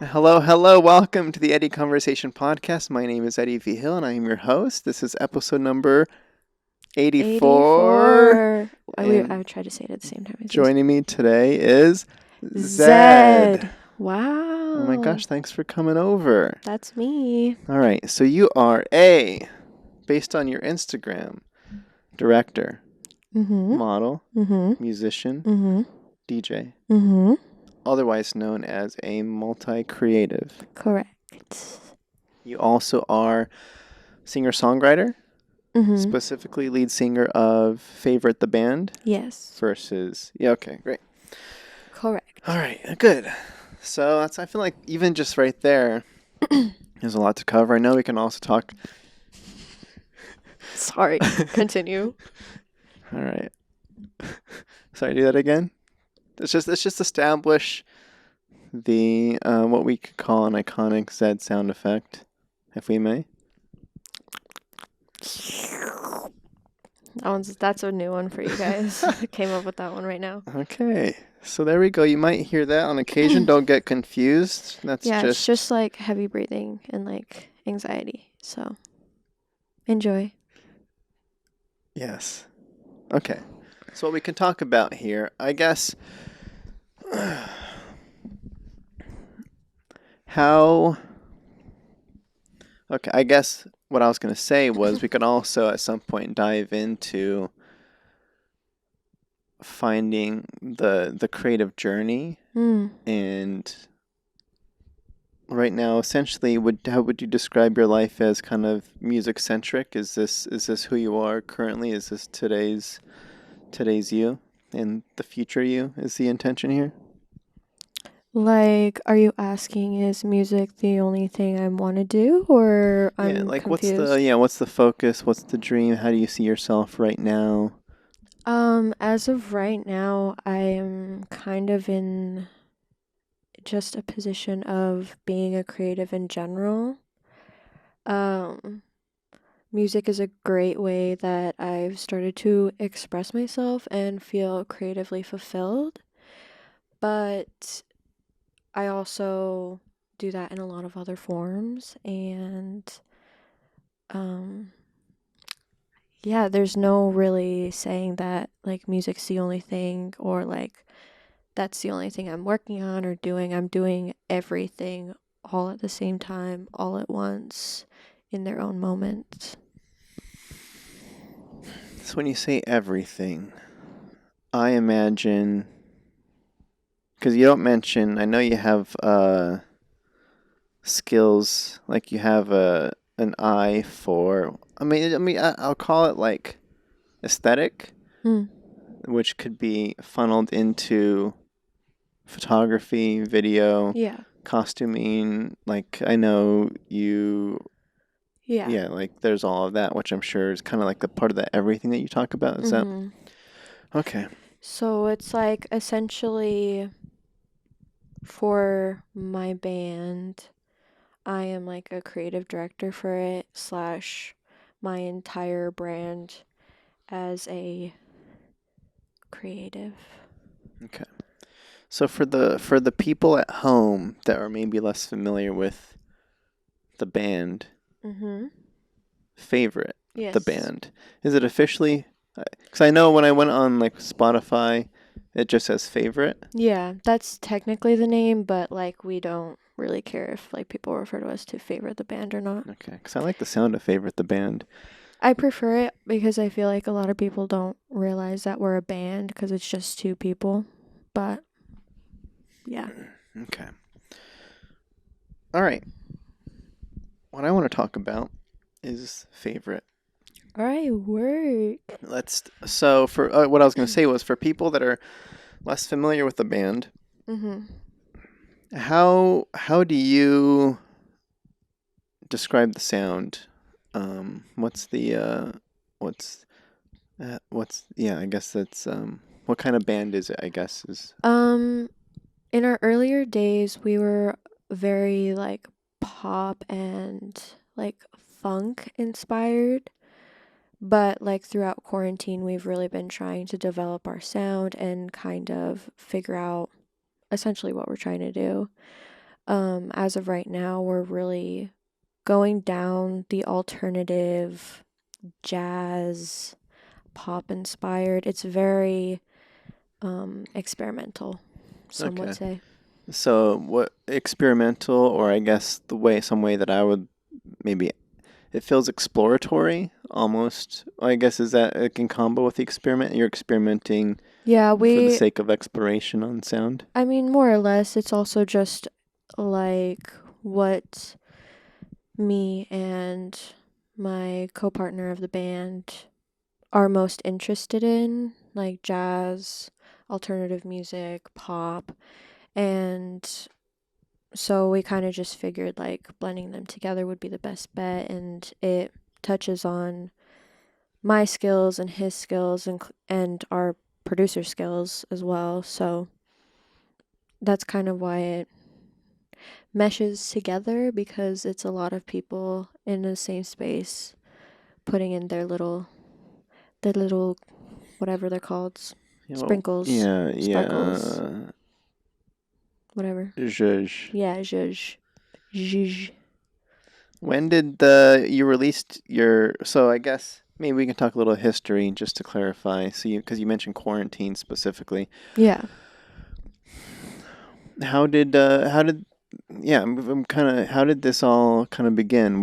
Hello, welcome to the Eddie Conversation Podcast. My name is Eddie V. Hill, and I am your host. This is episode number 84. I tried to say it at the same time. Joining me today is Zed. Wow. Oh my gosh, thanks for coming over. That's me. All right, so you are based on your Instagram, director, model, musician, DJ, otherwise known as a multi-creative. Correct. You also are singer-songwriter, specifically lead singer of Favorit the Band. Yes. Versus, yeah, okay, great. Correct. All right, good. So I feel like even just right there, there's a lot to cover. I know we can also talk. Sorry, continue. All right. Sorry, do that again. Let's just establish the what we could call an iconic Zed sound effect, if we may. That's a new one for you guys. I came up with that one right now. Okay. So there we go. You might hear that on occasion. Don't get confused. It's just like heavy breathing and like anxiety. So enjoy. Yes. Okay. So what we can talk about here, I guess, I guess what I was going to say was we could also at some point dive into finding the creative journey. And right now, essentially, how would you describe your life as kind of music centric? Is this who you are currently? Is this today's you and the future you is the intention here? Like, are you asking, is music the only thing I want to do, or I'm confused? What's the focus? What's the dream? How do you see yourself right now? As of right now, I am kind of in just a position of being a creative in general. Music is a great way that I've started to express myself and feel creatively fulfilled, but I also do that in a lot of other forms, and there's no really saying that like music's the only thing, or like that's the only thing I'm working on or doing. I'm doing everything all at the same time, all at once, in their own moment. So when you say everything, I imagine, because you don't mention, I know you have skills, like you have an eye for, I'll call it like aesthetic, which could be funneled into photography, video, costuming. Like I know you, like there's all of that, which I'm sure is kind of like the part of that everything that you talk about. Is that okay? So it's like essentially for my band, I am like a creative director for it / my entire brand as a creative. Okay. So for the people at home that are maybe less familiar with the band, Favorit the Band, is it officially? Because I know when I went on like Spotify, it just says Favorit. Yeah, that's technically the name, but like we don't really care if like people refer to us to Favorit the Band or not. Okay, because I like the sound of Favorit the Band. I prefer it because I feel like a lot of people don't realize that we're a band because it's just two people. But yeah. Okay. All right. What I want to talk about is Favorit. All right, work. So for what I was going to say was for people that are less familiar with the band, how do you describe the sound? I guess that's what kind of band is it? I guess is in our earlier days we were very like pop and like funk inspired. But like throughout quarantine, we've really been trying to develop our sound and kind of figure out essentially what we're trying to do. As of right now, we're really going down the alternative jazz pop inspired. It's very experimental, some would Okay. say. So what experimental, or I guess some way that I would maybe, it feels exploratory almost. I guess is that it can combo with the experiment. You're experimenting Yeah, for the sake of exploration on sound. I mean, more or less, it's also just like what me and my co-partner of the band are most interested in, like jazz, alternative music, pop, and so we kind of just figured like blending them together would be the best bet, and it touches on my skills and his skills and our producer skills as well. So that's kind of why it meshes together, because it's a lot of people in the same space putting in their little whatever they're called, sprinkles, sparkles, whatever. Zhuzh. Yeah, zhuzh. Zhuzh. When did you released your? So I guess maybe we can talk a little history just to clarify. So because you mentioned quarantine specifically. Yeah. How did yeah, I'm kind of how did this all kind of begin?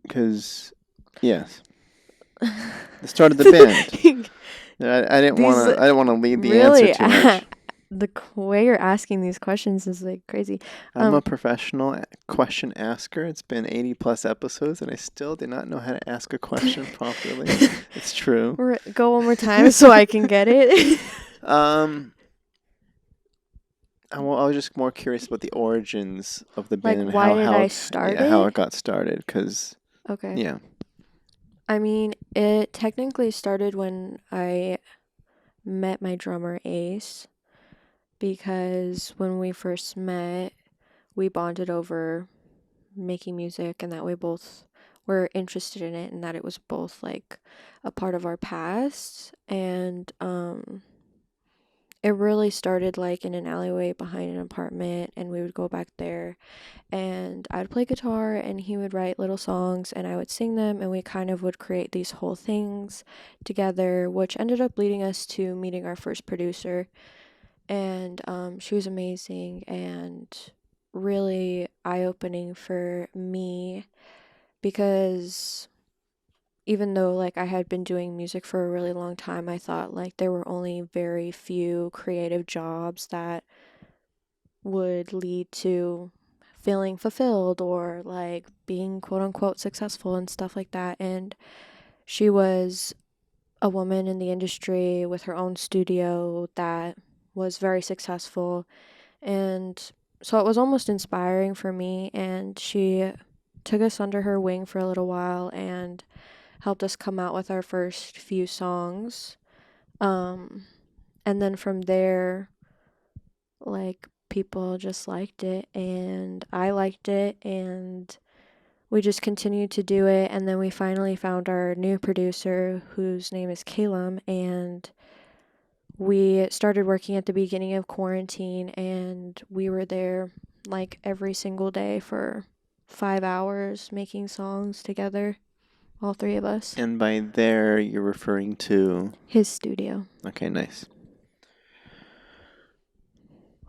Because yes, the start of the band. I didn't want These to. I didn't want to lead the answer really too much. the way you're asking these questions is like crazy. I'm a professional question asker. It's been 80 plus episodes, and I still did not know how to ask a question properly. It's true. Go one more time so I can get it. I was just more curious about the origins of the Like, band and why did I how start how it? it got started. Because Okay. yeah, I mean, it technically started when I met my drummer Ace, because when we first met, we bonded over making music and that we both were interested in it and that it was both like a part of our past. And it really started like in an alleyway behind an apartment, and we would go back there and I'd play guitar and he would write little songs and I would sing them, and we kind of would create these whole things together, which ended up leading us to meeting our first producer. And she was amazing and really eye-opening for me, because even though like I had been doing music for a really long time, I thought like there were only very few creative jobs that would lead to feeling fulfilled or like being quote unquote successful and stuff like that. And she was a woman in the industry with her own studio that was very successful. And so it was almost inspiring for me. And she took us under her wing for a little while and helped us come out with our first few songs. And then from there, like, people just liked it and I liked it, and we just continued to do it. And then we finally found our new producer, whose name is Calum, and we started working at the beginning of quarantine, and we were there like every single day for 5 hours making songs together, all three of us. and by there you're referring to His studio. okay, nice.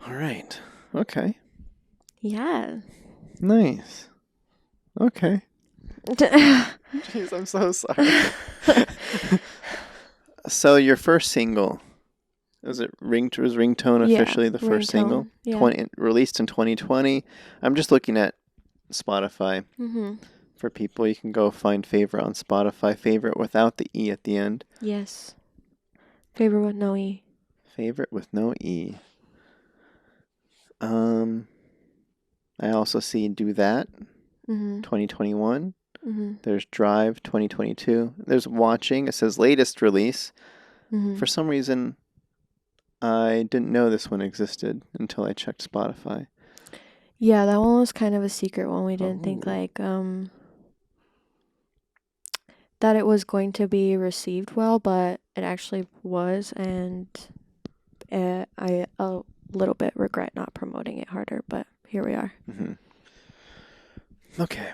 All right. Okay. Yeah. Nice. Okay. Jeez, I'm so sorry. So your first single, was Ringtone Yeah, officially the first single? Ringtone, yeah. Released in 2020. I'm just looking at Spotify. For people, you can go find Favorite on Spotify. Favorite without the E at the end. Yes. Favorite with no E. Favorite with no E. I also see Do That, 2021. There's Drive, 2022. There's Watching. It says latest release. For some reason, I didn't know this one existed until I checked Spotify. Yeah, that one was kind of a secret one. We didn't think like that it was going to be received well, but it actually was, and I a little bit regret not promoting it harder, but here we are. Mm-hmm. Okay.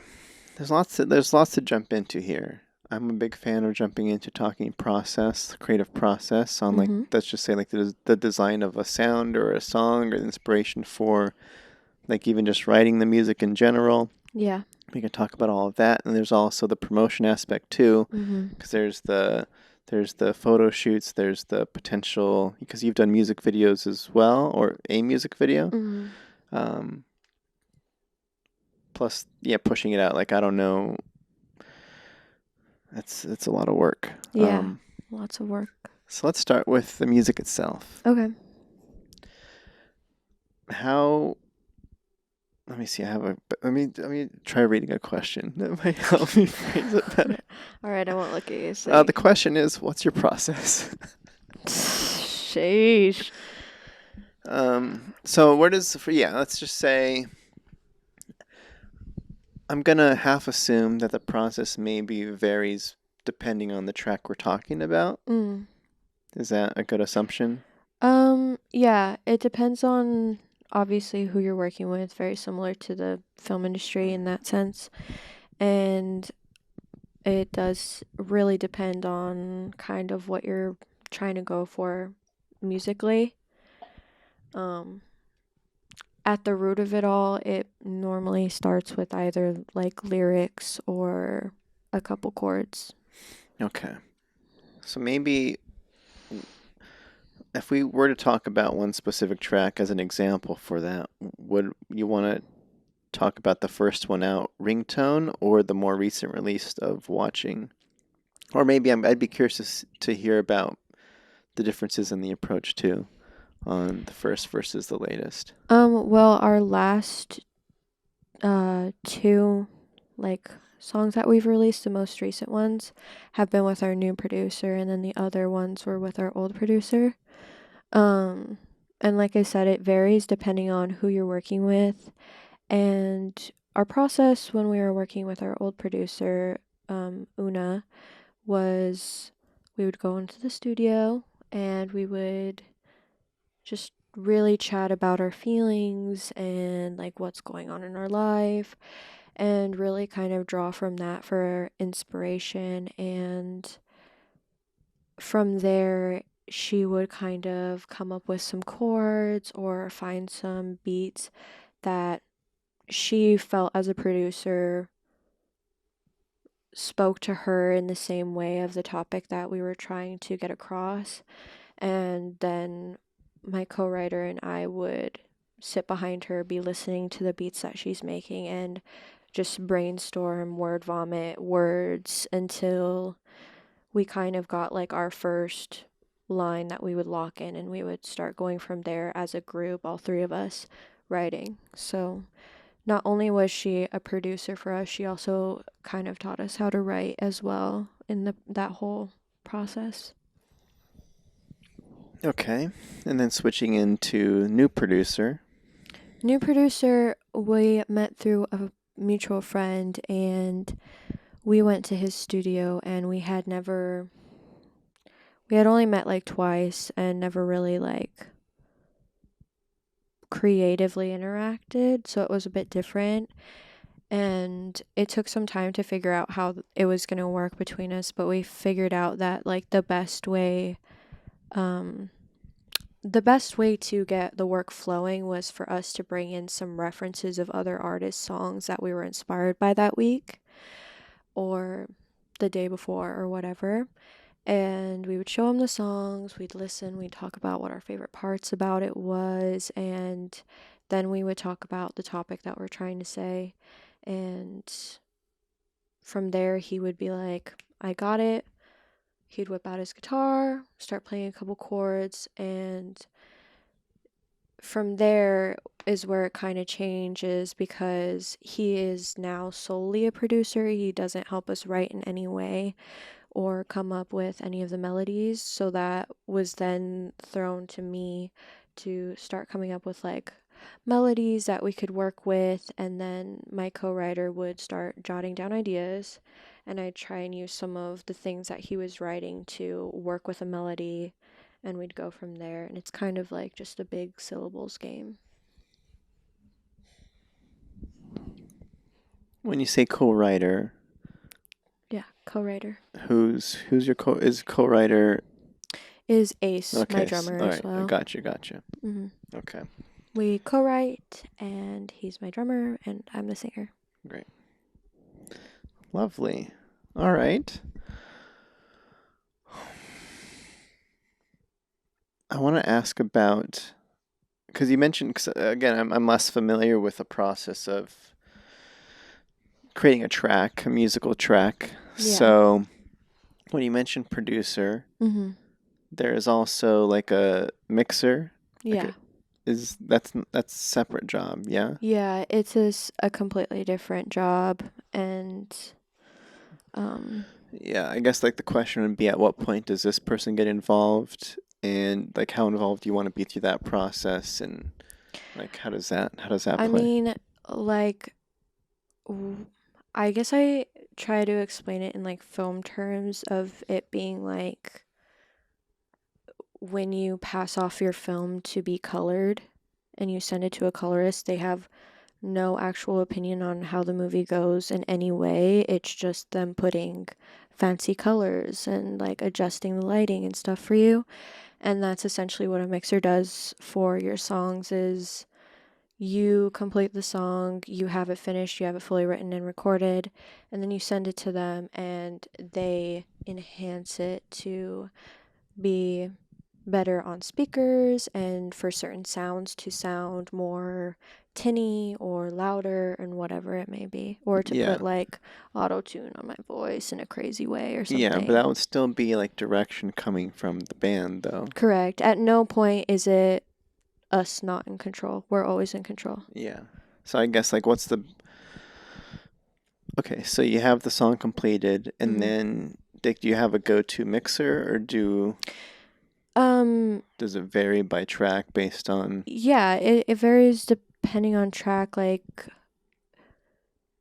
There's lots to jump into here. I'm a big fan of jumping into talking process, creative process on like, let's just say like the design of a sound or a song or the inspiration for like even just writing the music in general. Yeah. We can talk about all of that, and there's also the promotion aspect too, because there's the photo shoots, there's the potential, because you've done music videos as well, or a music video. Plus, yeah, pushing it out. Like, I don't know, it's a lot of work. Yeah, lots of work. So let's start with the music itself. Okay. How? Let me see. Let me try reading a question. That might help me phrase it better. All right, I won't look at you. So the question is, what's your process? Sheesh. So where does let's just say I'm gonna half assume that the process maybe varies depending on the track we're talking about. Is that a good assumption? Yeah, it depends on obviously who you're working with, very similar to the film industry in that sense. And it does really depend on kind of what you're trying to go for musically. At the root of it all, it normally starts with either like lyrics or a couple chords. Okay. So maybe if we were to talk about one specific track as an example for that, would you want to talk about the first one out, Ringtone, or the more recent release of Watching? Or maybe I'd be curious to hear about the differences in the approach too, on the first versus the latest. Well, our last two like songs that we've released, the most recent ones, have been with our new producer, and then the other ones were with our old producer. And like I said, it varies depending on who you're working with. And our process when we were working with our old producer, Una, was we would go into the studio and we would just really chat about our feelings and like what's going on in our life, and really kind of draw from that for inspiration. And from there, she would kind of come up with some chords or find some beats that she felt as a producer spoke to her in the same way of the topic that we were trying to get across. And then my co-writer and I would sit behind her, be listening to the beats that she's making, and just brainstorm, word vomit words until we kind of got like our first line that we would lock in, and we would start going from there as a group, all three of us writing. So not only was she a producer for us, she also kind of taught us how to write as well in that whole process. Okay. And then switching into new producer. New producer, we met through a mutual friend, and we went to his studio, and we had only met like twice and never really like creatively interacted, so it was a bit different. And it took some time to figure out how it was going to work between us, but we figured out that like the best way to get the work flowing was for us to bring in some references of other artists' songs that we were inspired by that week or the day before or whatever. And we would show him the songs, we'd listen, we'd talk about what our favorite parts about it was, and then we would talk about the topic that we're trying to say. And from there, he would be like, I got it. He'd whip out his guitar, start playing a couple chords, and from there is where it kind of changes because he is now solely a producer. He doesn't help us write in any way or come up with any of the melodies. So that was then thrown to me to start coming up with like melodies that we could work with. And then my co writer would start jotting down ideas. and I'd try and use some of the things that he was writing to work with a melody, and we'd go from there. And it's kind of like just a big syllables game. When you say co-writer, Yeah, co-writer. who's your co-writer? Is Ace, Okay, my drummer all as right, well. gotcha. Mm-hmm. Okay, We co-write, and he's my drummer, and I'm the singer. great, lovely. All right. I want to ask about, because you mentioned, cause again, I'm less familiar with the process of creating a musical track. Yeah. So when you mentioned producer, Mm-hmm. there is also like a mixer. Yeah. That's separate job, yeah? Yeah, it's a completely different job, and Yeah, I guess like the question would be, at what point does this person get involved, and like how involved do you want to be through that process, and like how does that I play? mean, like, I guess I try to explain it in like film terms of it being like when you pass off your film to be colored and you send it to a colorist, they have no actual opinion on how the movie goes in any way. It's just them putting fancy colors and like adjusting the lighting and stuff for you. And that's essentially what a mixer does for your songs is you complete the song, you have it finished, you have it fully written and recorded, and then you send it to them and they enhance it to be better on speakers and for certain sounds to sound more tinny or louder and whatever it may be, or to Yeah. put like auto tune on my voice in a crazy way or Yeah, but something. that would still be like direction coming from the band, though. Correct. At no point is it us not in control. We're always in control. Yeah. So I guess like okay, so you have the song completed, and then do you have a go-to mixer, or does it vary by track based on? Yeah, it varies depending on track. Like,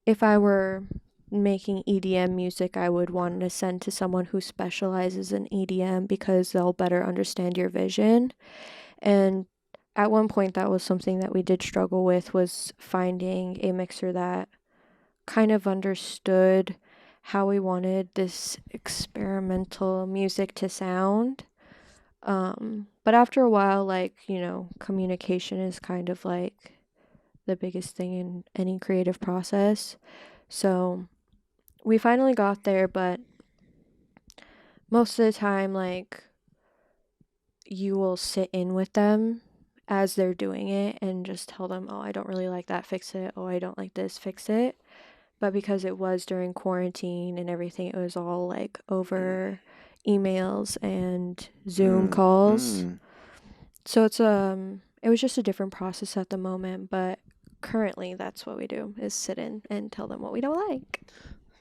if I were making EDM music, I would want to send to someone who specializes in EDM because they'll better understand your vision. And at one point, that was something that we did struggle with, was finding a mixer that kind of understood how we wanted this experimental music to sound. But after a while, like, communication is kind of like the biggest thing in any creative process. So we finally got there, but most of the time, like, you will sit in with them as they're doing it and just tell them, oh, I don't really like that, fix it. Oh, I don't like this, fix it. But because it was during quarantine and everything, it was all like over emails and Zoom calls. So it was just a different process at the moment, but currently that's what we do, is sit in and tell them what we don't like.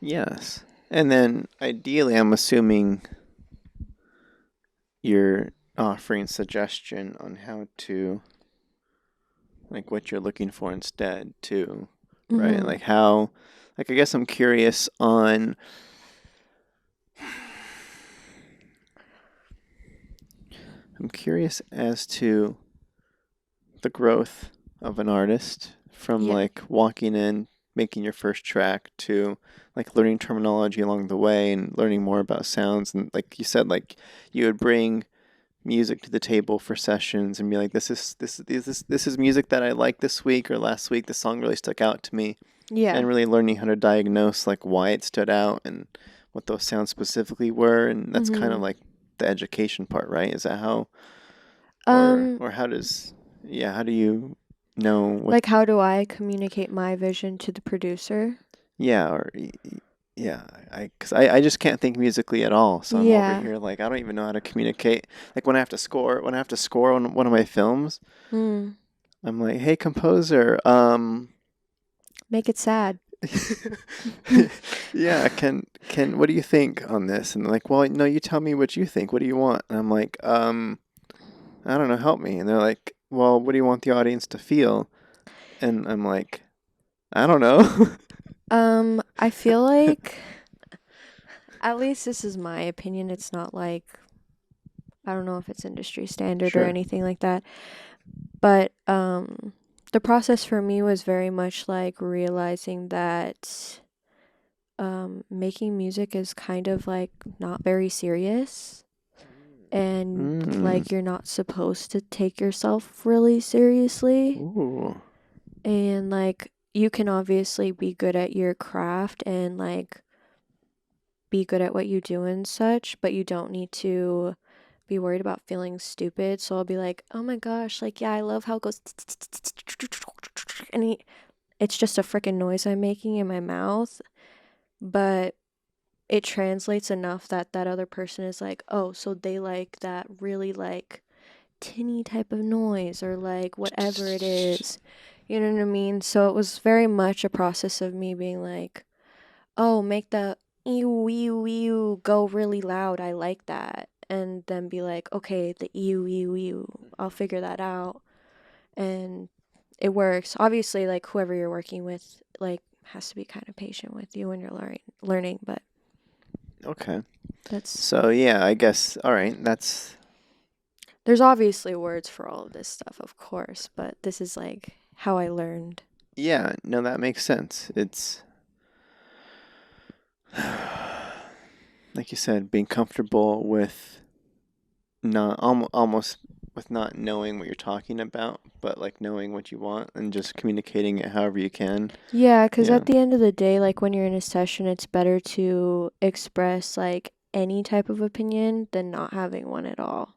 Yes. And then ideally, I'm assuming you're offering suggestion on how to, like, what you're looking for instead too, right? Mm-hmm. Like how, like, I guess I'm curious on as to the growth of an artist from Yeah. like walking in, making your first track, to like learning terminology along the way and learning more about sounds. And like you said, like you would bring music to the table for sessions and be like, this is music that I like this week or last week. The song really stuck out to me. Yeah. And really learning how to diagnose like why it stood out and what those sounds specifically were. And that's kind of like the education part, right? Is that how, or how does, yeah, how do you know what, like, how do I communicate my vision to the producer? yeah, or yeah, cause I just can't think musically at all. So I'm over Yeah. here like I don't even know how to communicate. Like when I have to score on one of my films, I'm like, hey composer, Make it sad. yeah, can what do you think on this? And they're like, well, no, you tell me what you think. What do you want? And I'm like, I don't know, help me. And they're like, well, what do you want the audience to feel? And I'm like, I don't know. I feel like At least this is my opinion. It's not like, I don't know if it's industry standard or Sure. anything like that. But the process for me was very much like realizing that making music is kind of like not very serious. And Mm. like you're not supposed to take yourself really seriously. Ooh. And like you can obviously be good at your craft and like be good at what you do and such, but you don't need to be worried about feeling stupid. So I'll be like, oh my gosh, like, yeah, I love how it goes. And it's just a freaking noise I'm making in my mouth, but it translates enough that that other person is like, oh, so they like that really like tinny type of noise or like whatever it is. You know what I mean? So it was very much a process of me being like, oh, make the ew, ew, ew go really loud. I like that. And then be like, okay, the ew, ew, ew. I'll figure that out. And it works. Obviously, like whoever you're working with, like has to be kind of patient with you when you're learning. But Okay. that's So yeah, I guess. All right. there's obviously words for all of this stuff, of course. But this is like how I learned. Yeah. No, that makes sense. It's like you said, being comfortable with not almost with not knowing what you're talking about, but like knowing what you want and just communicating it however you can. Yeah, because Yeah. at the end of the day, like when you're in a session, it's better to express like any type of opinion than not having one at all.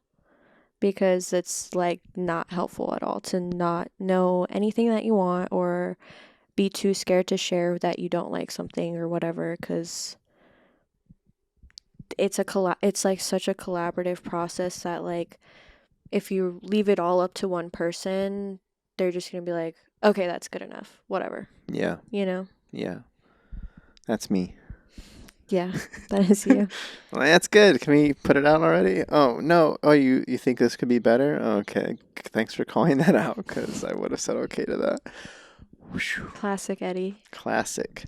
Because it's like not helpful at all to not know anything that you want or be too scared to share that you don't like something or whatever. Because it's like such a collaborative process that like if you leave it all up to one person, they're just gonna be like, okay, that's good enough, whatever, Yeah. you know? Yeah. That's me. Yeah, that is you. Well, that's good. Can we put it out already? Oh, no. Oh, you think this could be better? Okay. Thanks for calling that out because I would have said okay to that. Whew. Classic Eddie. Classic.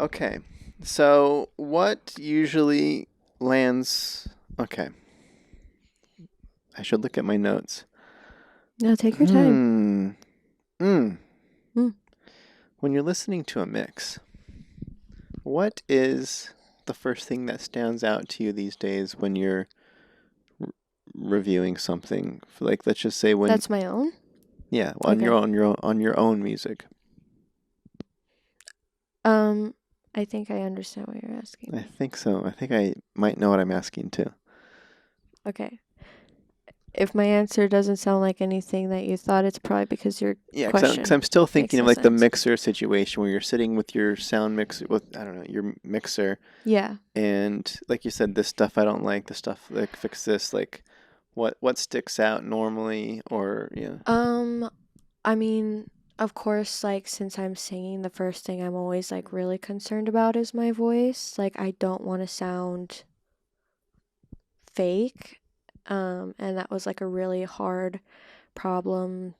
Okay. So, what usually lands. Okay. I should look at my notes. No, take your time. Mm. Mm. When you're listening to a mix, what is the first thing that stands out to you these days when you're reviewing something? Like, let's just say when. That's my own? Yeah, on Okay. on your own music. I think I understand what you're asking I me. think so. I think I might know what I'm asking too. Okay. If my answer doesn't sound like anything that you thought, it's probably because your Yeah, because question I'm still makes thinking no of like the sense. mixer situation where you're sitting with your sound mixer with I don't know your mixer, Yeah. and like you said, this stuff I don't like. The stuff like fix this. Like, what sticks out normally, or yeah. I mean, of course, like since I'm singing, the first thing I'm always like really concerned about is my voice. Like I don't want to sound fake. And that was like a really hard problem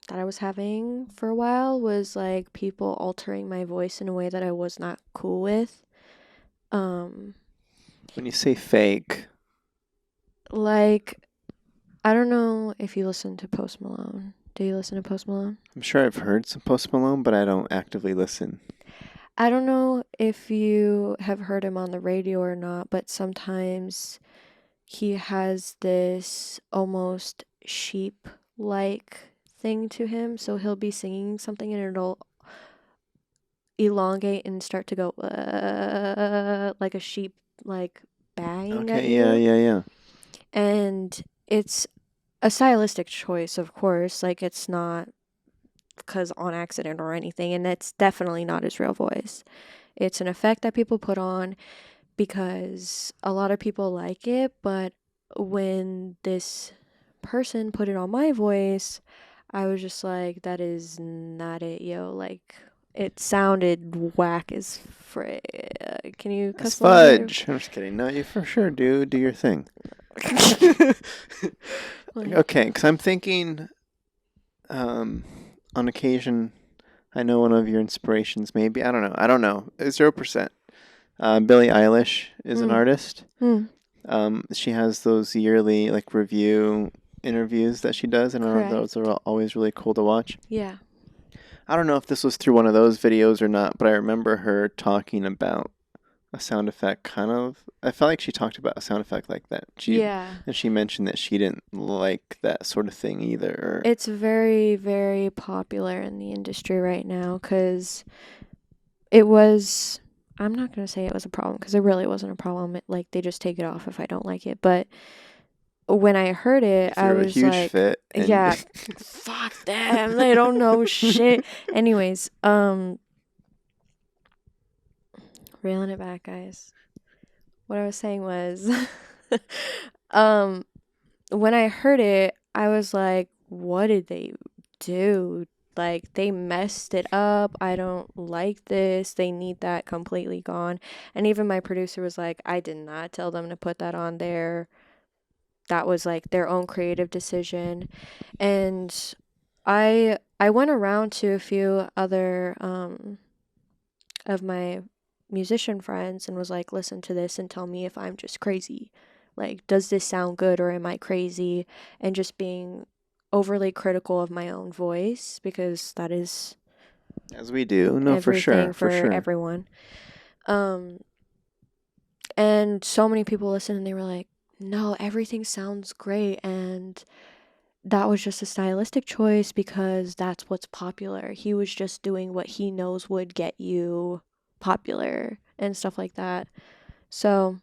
that I was having for a while was like people altering my voice in a way that I was not cool with. Um, When you say fake, like I don't know if you listen to Post Malone. Do you listen to Post Malone? I'm sure I've heard some Post Malone, but I don't actively listen. I don't know if you have heard him on the radio or not, but sometimes he has this almost sheep like thing to him. So he'll be singing something and it'll elongate and start to go like a sheep like baying at Okay, yeah, you. yeah, yeah. And it's a stylistic choice, of course. Like it's not because on accident or anything, and it's definitely not his real voice. It's an effect that people put on because a lot of people like it, but when this person put it on my voice, I was just like, that is not it, yo. Like, it sounded whack as frick. Can you That's cuss a little bit? fudge. I'm just kidding. No, you for sure do. Do your thing. Like, Okay, because I'm thinking, on occasion, I know one of your inspirations. Maybe I don't know. 0%. Billie Eilish is an artist. Hmm. She has those yearly like review interviews that she does, and I know those are always really cool to watch. Yeah. I don't know if this was through one of those videos or not, but I remember her talking about a sound effect kind of. I felt like she talked about a sound effect like that. And she mentioned that she didn't like that sort of thing either. It's very, very popular in the industry right now because it was. I'm not going to say it was a problem because it really wasn't a problem. Like, they just take it off if I don't like it. But when I heard it, I was huge like, fit. yeah, fuck them. They don't know shit. Anyways, reeling it back, guys. What I was saying was, when I heard it, I was like, what did they do? Like, they messed it up. I don't like this. They need that completely gone. And even my producer was like, I did not tell them to put that on there. That was like their own creative decision. And I went around to a few other of my musician friends and was like, listen to this and tell me if I'm just crazy. Like, does this sound good or am I crazy? And just being overly critical of my own voice because that is as we do. No, everything for sure. everyone. And so many people listened and they were like, no, everything sounds great. And that was just a stylistic choice because that's what's popular. He was just doing what he knows would get you popular and stuff like that. So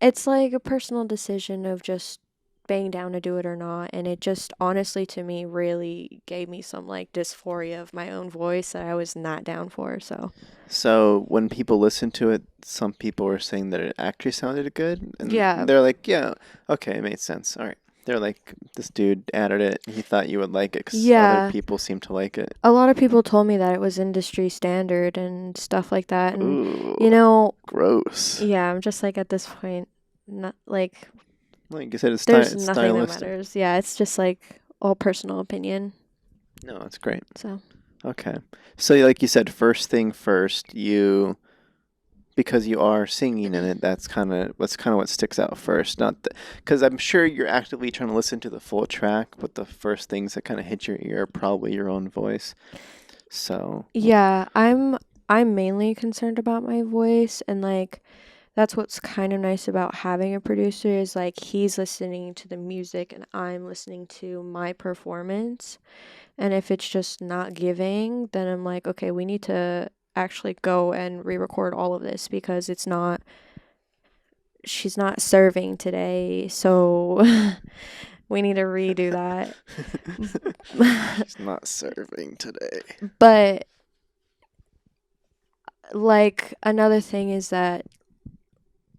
it's like a personal decision of just being down to do it or not. And it just honestly to me really gave me some like dysphoria of my own voice that I was not down for. So when people listen to it, some people were saying that it actually sounded good. And yeah, they're like, yeah, okay, it made sense. All right. They're like, this dude added it. He thought you would like it because other people seem to like it. A lot of people told me that it was industry standard and stuff like that. And, ooh, gross. Yeah, I'm just like at this point, not like you said, it's there's it's nothing stylistic. that matters. Yeah, it's just like all personal opinion. No, it's great. So. Okay. So like you said, first thing first, because you are singing in it, that's kind of what sticks out first. Not because I'm sure you're actively trying to listen to the full track, but the first things that kind of hit your ear are probably your own voice. So yeah, I'm mainly concerned about my voice, and like that's what's kind of nice about having a producer is like he's listening to the music and I'm listening to my performance. And if it's just not giving, then I'm like, okay, we need to actually go and re-record all of this because she's not serving today, so we need to redo that. She's not serving today. But like another thing is that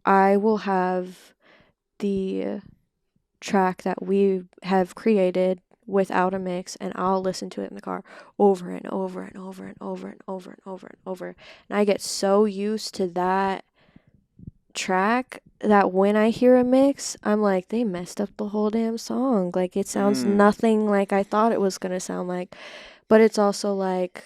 I will have the track that we have created without a mix and I'll listen to it in the car over and over and over and over and over and over and over. And I get so used to that track that when I hear a mix, I'm like, they messed up the whole damn song. Like, it sounds nothing like I thought it was going to sound like. But it's also like,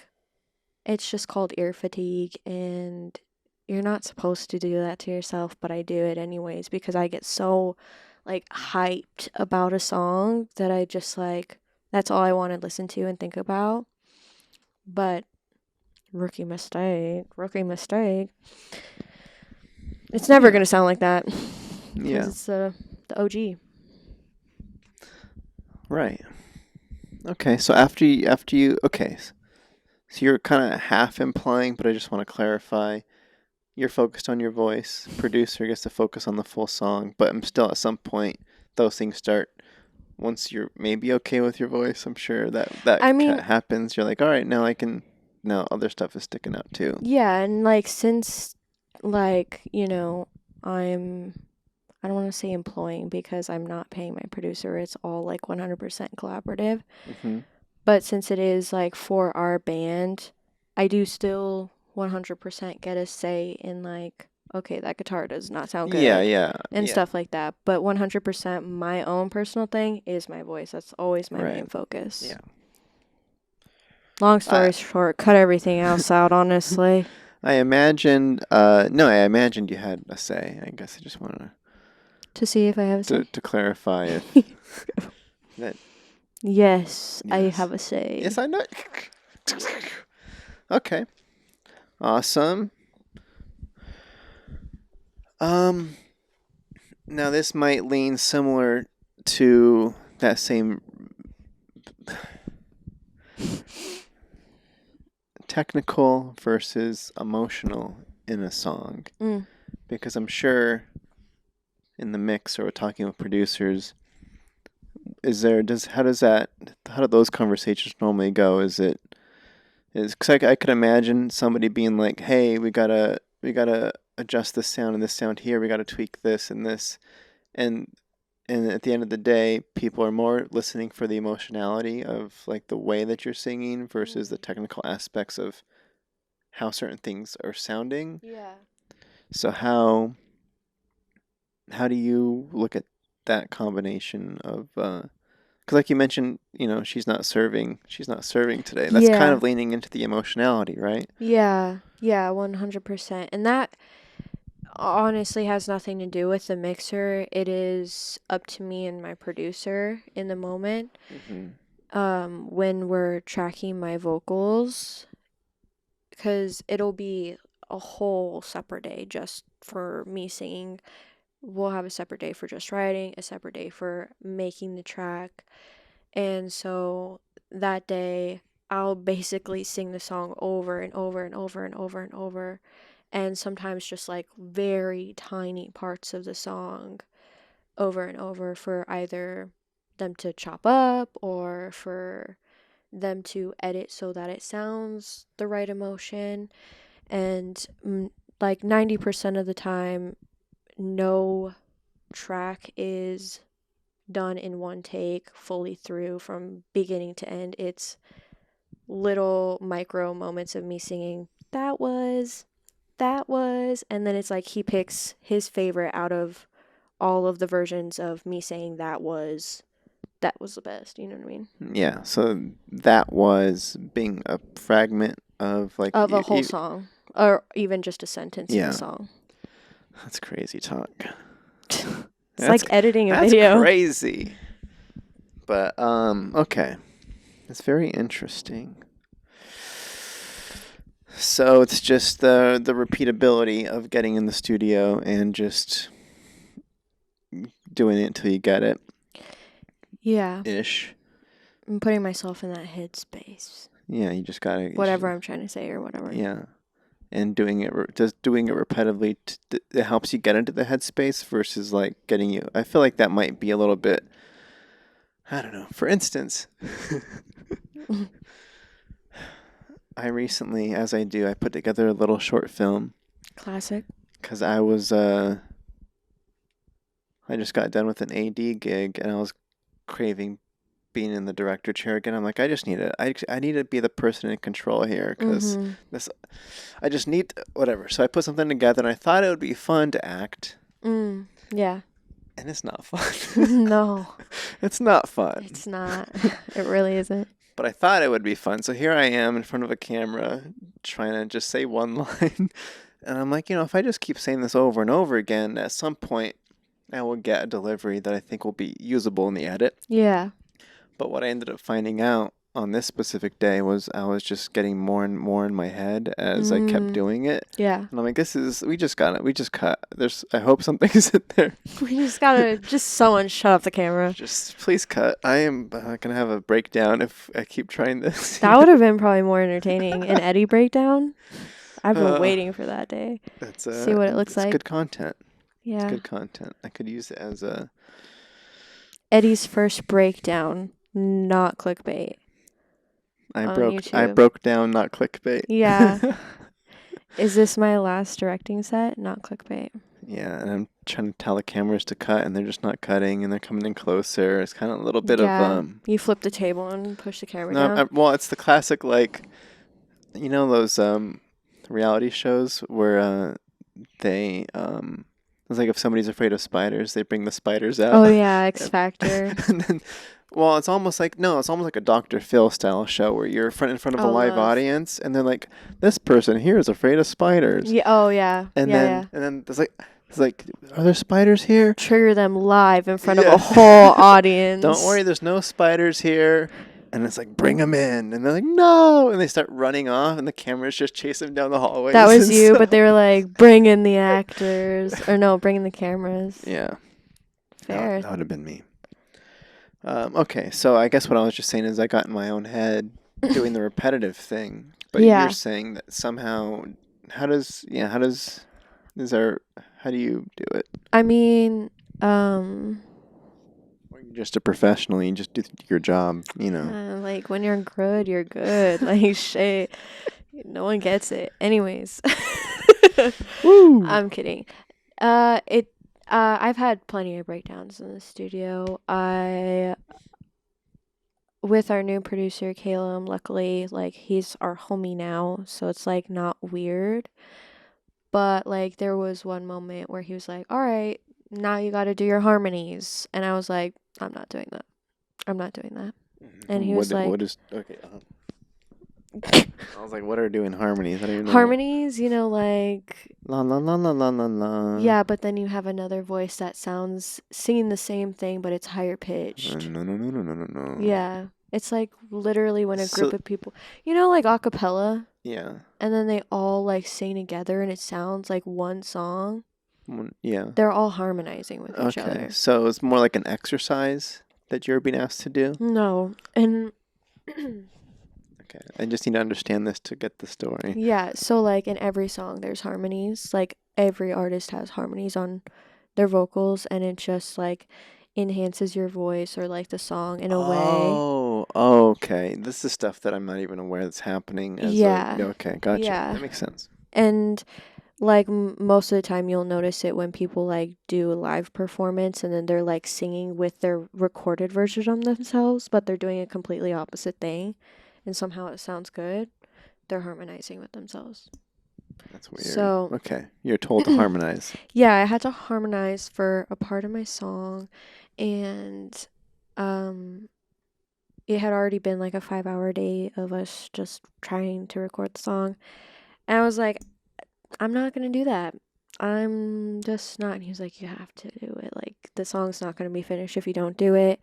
it's just called ear fatigue and you're not supposed to do that to yourself, but I do it anyways because I get so like hyped about a song that I just like that's all I want to listen to and think about. But rookie mistake. It's never gonna sound like that. Yeah, it's the OG. Right. Okay, so after you okay, so you're kind of half implying, but I just want to clarify. You're focused on your voice. Producer gets to focus on the full song, but I'm still at some point those things start. Once you're maybe okay with your voice, I'm sure that happens. You're like, all right, now I can. Now other stuff is sticking out too. Yeah, and like since like I don't want to say employing because I'm not paying my producer. It's all like 100% collaborative. Mm-hmm. But since it is like for our band, I do still 100% get a say in like, okay, that guitar does not sound good. Yeah. And stuff like that. But 100% my own personal thing is my voice. That's always my main focus. Yeah. Long story short, cut everything else out, honestly. I imagined you had a say. I guess I just wanted To see if I have a say? to clarify if that. Yes, I Yes. have a say. Yes, I know. Okay. Awesome. Now this might lean similar to that same technical versus emotional in a song. Because I'm sure in the mix or talking with producers, how do those conversations normally go? Because I could imagine somebody being like, hey, we gotta adjust this sound and this sound here, we gotta tweak this and this, and at the end of the day, people are more listening for the emotionality of like the way that you're singing versus the technical aspects of how certain things are sounding. Yeah. So how do you look at that combination of because like you mentioned, she's not serving today. That's kind of leaning into the emotionality, right? Yeah, 100%. And that honestly has nothing to do with the mixer. It is up to me and my producer in the moment. When we're tracking my vocals, because it'll be a whole separate day just for me singing. We'll have a separate day for just writing, a separate day for making the track. And so that day, I'll basically sing the song over and over and over and over and over. And sometimes just like very tiny parts of the song over and over for either them to chop up or for them to edit so that it sounds the right emotion. And like 90% of the time, no track is done in one take fully through from beginning to end. It's little micro moments of me singing that was, and then it's like he picks his favorite out of all of the versions of me saying that was the best. You know what I mean? Yeah. So that was being a fragment of like Of a whole song, or even just a sentence in the song. That's crazy talk. It's like editing a video. That's crazy. But okay. It's very interesting. So it's just the repeatability of getting in the studio and just doing it until you get it. Yeah. Ish. I'm putting myself in that headspace. Yeah, you just gotta. Whatever I'm trying to say or whatever. Yeah. And doing it repetitively, it helps you get into the headspace versus like getting you. I feel like that might be a little bit. I don't know. For instance, I recently, as I do, I put together a little short film. Classic. Because I just got done with an AD gig and I was craving being in the director chair again. I'm like, I need to be the person in control here because I just need whatever. So I put something together and I thought it would be fun to act. Yeah. And it's not fun. No. It's not fun. It's not. It really isn't. But I thought it would be fun. So here I am in front of a camera trying to just say one line. And I'm like, if I just keep saying this over and over again, at some point I will get a delivery that I think will be usable in the edit. Yeah. But what I ended up finding out on this specific day was I was just getting more and more in my head as I kept doing it. Yeah. And I'm like, we just cut. I hope something's in there. We just gotta, someone shut off the camera. Just please cut. I am going to have a breakdown if I keep trying this. That would have been probably more entertaining. An Eddie breakdown? I've been waiting for that day. See what it looks like. It's good content. Yeah. It's good content. I could use it as a... Eddie's first breakdown, not clickbait. I broke down, not clickbait. Yeah. Is this my last directing set? Not clickbait. Yeah, and I'm trying to tell the cameras to cut, and they're just not cutting, and they're coming in closer. It's kind of a little bit of... You flip the table and push the camera down? Well, it's the classic, like, those reality shows where they... It's like if somebody's afraid of spiders, they bring the spiders out. Oh, yeah, X Factor. And then Well, it's almost like a Dr. Phil style show where you're in front of a Oh, live love. audience, and they're like, "This person here is afraid of spiders," Yeah. Oh, yeah. and Yeah, then yeah. and then it's like, "Are there spiders here?" Trigger them live in front of a Yeah. whole audience. Don't worry, there's no spiders here. And it's like, bring them in. And they're like, no. And they start running off, and the cameras just chase them down the hallways. That was and you, stuff. but they were like, bring in the actors. Or no, bring in the cameras. Yeah. Fair. That would have been me. Okay, so I guess what I was just saying is I got in my own head doing the repetitive thing. But Yeah. you're saying that somehow, how do you do it? I mean, Or you're just a professional, you just do your job, you know. like when you're good, you're good. Like shit. No one gets it. Anyways. Woo! I'm kidding. I've had plenty of breakdowns in the studio. With our new producer, Caleb, luckily, like, he's our homie now, so it's, like, not weird. But, like, there was one moment where he was like, all right, now you gotta do your harmonies. And I was like, I'm not doing that. I'm not doing that. And he was like... What is... Okay, I was like, what are doing harmonies? I don't even know. Harmonies, you know, like... La la la la la la la. Yeah, but then you have another voice that sounds... singing the same thing, but it's higher pitched. No. Yeah. It's like literally when a group of people... You know, like a cappella? Yeah. And then they all like sing together and it sounds like one song. Yeah. They're all harmonizing with each other. Okay, so it's more like an exercise that you're being asked to do? No. And... Okay, I just need to understand this to get the story. Yeah, so like in every song there's harmonies. Like every artist has harmonies on their vocals and it just like enhances your voice or like the song in a way. Oh, okay. This is stuff that I'm not even aware that's happening. Okay, gotcha. Yeah. That makes sense. And like most of the time you'll notice it when people like do a live performance and then they're like singing with their recorded version of themselves, but they're doing a completely opposite thing and somehow it sounds good. They're harmonizing with themselves. That's weird. So, okay, you're told to harmonize. Yeah, I had to harmonize for a part of my song, and it had already been like a 5-hour day of us just trying to record the song, and I was like, I'm not gonna do that. I'm just not. And he was like, you have to do it. Like the song's not gonna be finished if you don't do it.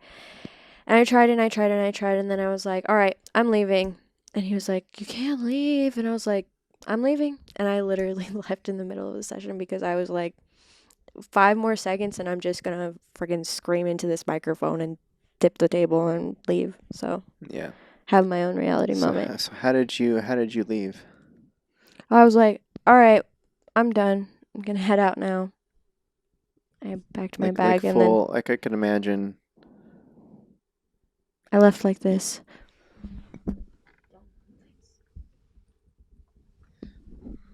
And I tried and I tried and I tried, and then I was like, all right, I'm leaving. And he was like, you can't leave. And I was like, I'm leaving. And I literally left in the middle of the session because I was like, 5 more seconds and I'm just gonna freaking scream into this microphone and dip the table and leave. So yeah, have my own reality moment. So how did you leave? I was like, all right, I'm done. I'm gonna head out now. I packed my bag and then like I can imagine. I left like this.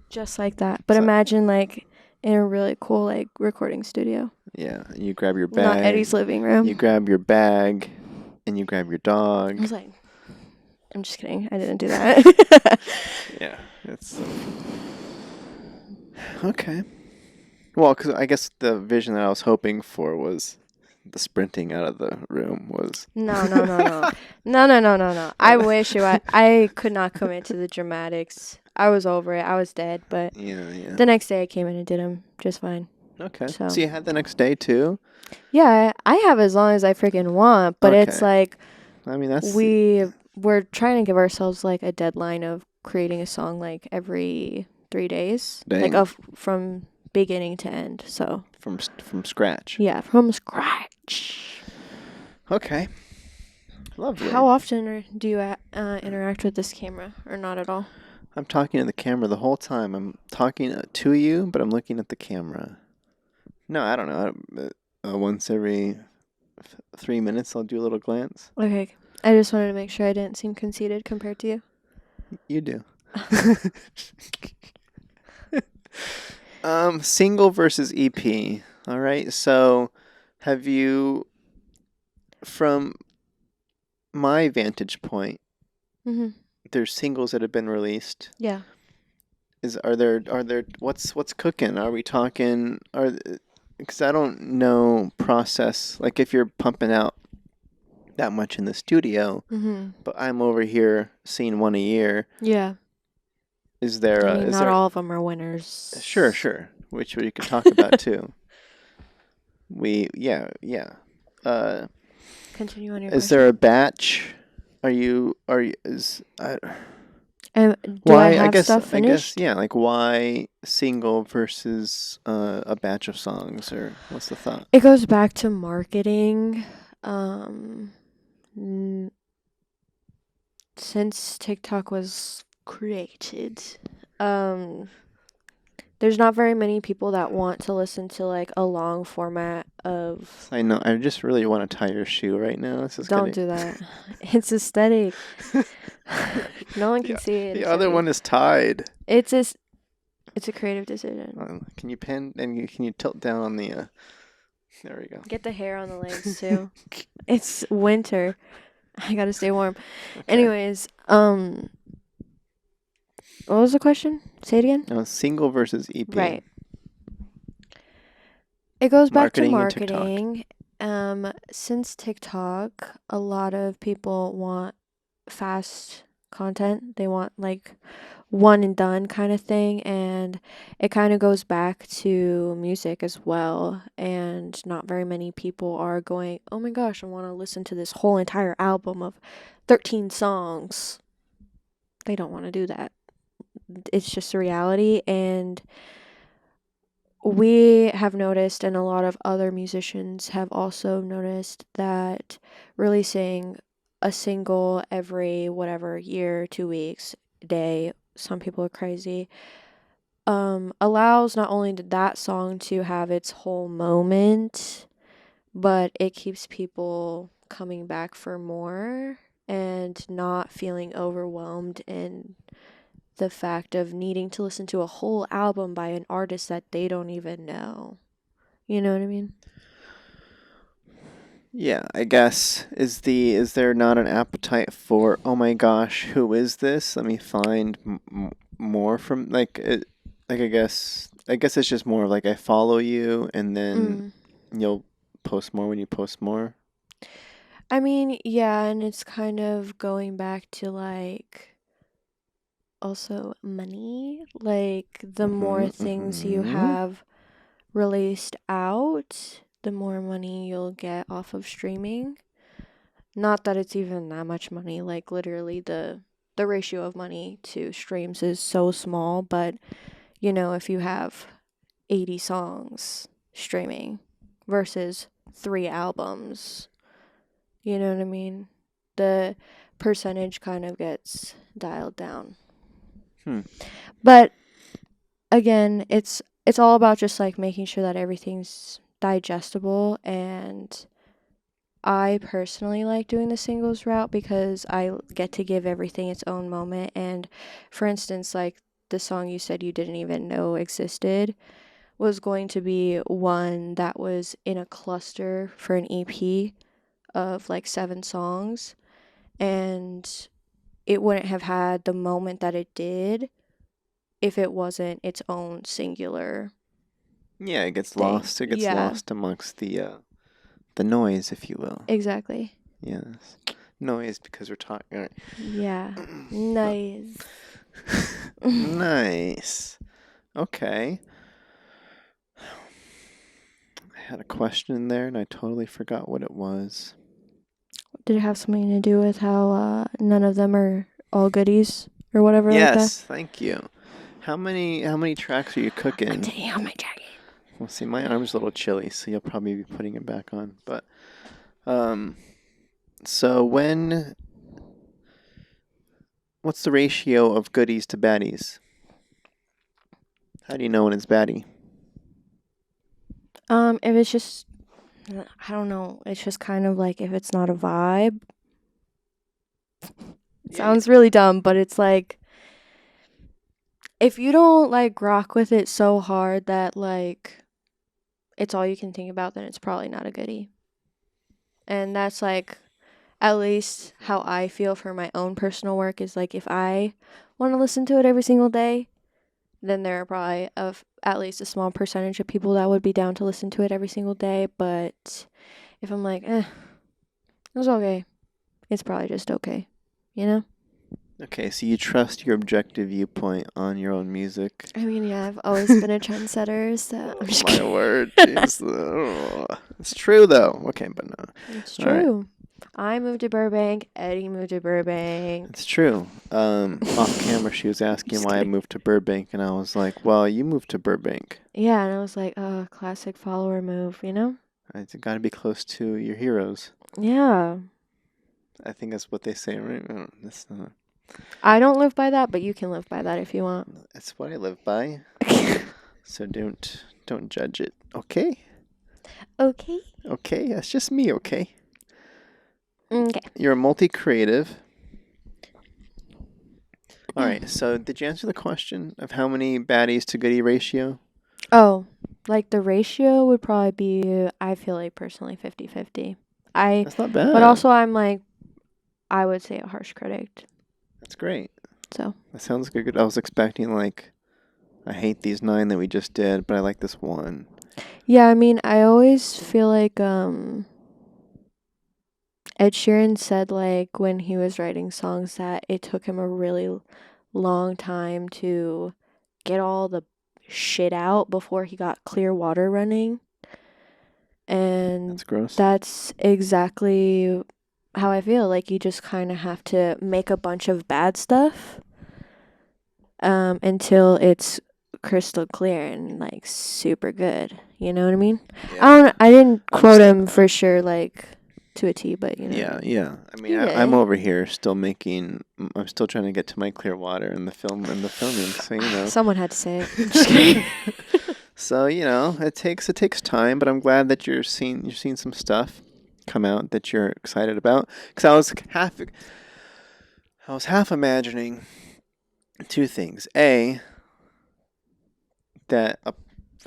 Just like that. But imagine like in a really cool like recording studio. Yeah, you grab your bag. Not Eddie's living room. You grab your bag and you grab your dog. I was like, I'm just kidding. I didn't do that. Yeah, it's okay. Well, because I guess the vision that I was hoping for was the sprinting out of the room was... No. I wish I could not commit to the dramatics. I was over it. I was dead, but yeah. The next day I came in and did them just fine. Okay. So you had the next day too? Yeah, I have as long as I freaking want, but it's like... I mean, that's... We're trying to give ourselves like a deadline of creating a song like every 3 days. Dang. Like from beginning to end, so... From scratch? Yeah, from scratch. Okay. Lovely. How often do you interact with this camera, or not at all? I'm talking to the camera the whole time. I'm talking to you, but I'm looking at the camera. No, I don't know. Once every 3 minutes, I'll do a little glance. Okay. I just wanted to make sure I didn't seem conceited compared to you. You do. Single versus EP. All right. So, have you, from my vantage point, there's singles that have been released. Yeah. Are there what's cooking? Are we talking because I don't know process, like if you're pumping out that much in the studio, but I'm over here seeing one a year. Yeah. Is there? I mean, not all of them are winners. Sure. Which we could talk about too. Yeah. Continue on your Is question. there a batch? Is do I have stuff finished? Yeah, like why single versus a batch of songs, or what's the thought? It goes back to marketing. Since TikTok was created, there's not very many people that want to listen to like a long format of. I know. I just really want to tie your shoe right now. This is Don't do that. It's aesthetic. No one can see it. The other one is tied. It's a creative decision. Can you pen and can you tilt down on the? There we go. Get the hair on the legs too. It's winter. I gotta stay warm. Okay. Anyways, what was the question? Say it again. No, single versus EP. Right. It goes back to marketing. Since TikTok, a lot of people want fast content. They want like one and done kind of thing, and it kind of goes back to music as well. And not very many people are going, oh my gosh, I want to listen to this whole entire album of 13 songs. They don't want to do that. It's just a reality, and we have noticed, and a lot of other musicians have also noticed, that releasing a single every whatever year, 2 weeks, day, some people are crazy, allows not only that song to have its whole moment, but it keeps people coming back for more and not feeling overwhelmed in the fact of needing to listen to a whole album by an artist that they don't even know. You know what I mean? Yeah, I guess is there not an appetite for, oh my gosh, who is this? Let me find more from I guess it's just more of like I follow you and then you'll post more when you post more. I mean, yeah, and it's kind of going back to like also money. Like the more things you have released out, the more money you'll get off of streaming. Not that it's even that much money, like literally the ratio of money to streams is so small, but you know, if you have 80 songs streaming versus 3 albums, you know what I mean? The percentage kind of gets dialed down. But again, it's all about just like making sure that everything's digestible, and I personally like doing the singles route because I get to give everything its own moment. And for instance, like the song you said you didn't even know existed was going to be one that was in a cluster for an EP of like 7 songs, and it wouldn't have had the moment that it did if it wasn't its own singular. Yeah, it gets lost. It gets lost amongst the noise, if you will. Exactly. Yes. Noise because we're talking. Right. Yeah. Nice. Nice. Okay. I had a question in there and I totally forgot what it was. Did it have something to do with how none of them are all goodies or whatever like that? Yes, thank you. How many tracks are you cooking? I'm taking out my jacket. Well, see, my arm's a little chilly, so you'll probably be putting it back on. But, so what's the ratio of goodies to baddies? How do you know when it's baddie? If it's just, I don't know, it's just kind of like if it's not a vibe. It sounds really dumb, but it's like, if you don't like rock with it so hard that like it's all you can think about, then it's probably not a goodie. And that's like at least how I feel for my own personal work, is like if I want to listen to it every single day, then there are probably at least a small percentage of people that would be down to listen to it every single day. But if I'm like, It was okay. It's probably just okay, you know? Okay, so you trust your objective viewpoint on your own music. I mean, yeah, I've always been a trendsetter, so I'm just My kidding. word, jeez. It's true though. Okay, but no. It's All right. true. I moved to Burbank. Eddie moved to Burbank. It's true. Off camera, she was asking Just why I kidding. moved to Burbank, and I was like, "Well, you moved to Burbank. Yeah, and I was like, oh, classic follower move, you know? It's got to be close to your heroes." Yeah. I think that's what they say, right? That's not. I don't live by that, but you can live by that if you want. That's what I live by. So don't judge it. Okay. Okay. Okay. That's just me. Okay. Okay. You're a multi-creative. All right. So did you answer the question of how many baddies to goodie ratio? Oh, like the ratio would probably be, I feel like personally 50-50. That's not bad. But also I'm like, I would say a harsh critic. That's great. So. That sounds good. I was expecting like, I hate these 9 that we just did, but I like this one. Yeah, I mean, I always feel like Ed Sheeran said like when he was writing songs that it took him a really long time to get all the shit out before he got clear water running. And That's gross. that's exactly how I feel. Like you just kind of have to make a bunch of bad stuff until it's crystal clear and like super good. You know what I mean? Yeah. I didn't quote him for sure like to a T, but you know. Yeah. I mean, Yeah. I'm over here still making. I'm still trying to get to my clear water and the filming. So you know. Someone had to say it. I'm just kidding. So you know, it takes time, but I'm glad that you're seeing some stuff come out that you're excited about. Because I was half imagining 2 things. A, that a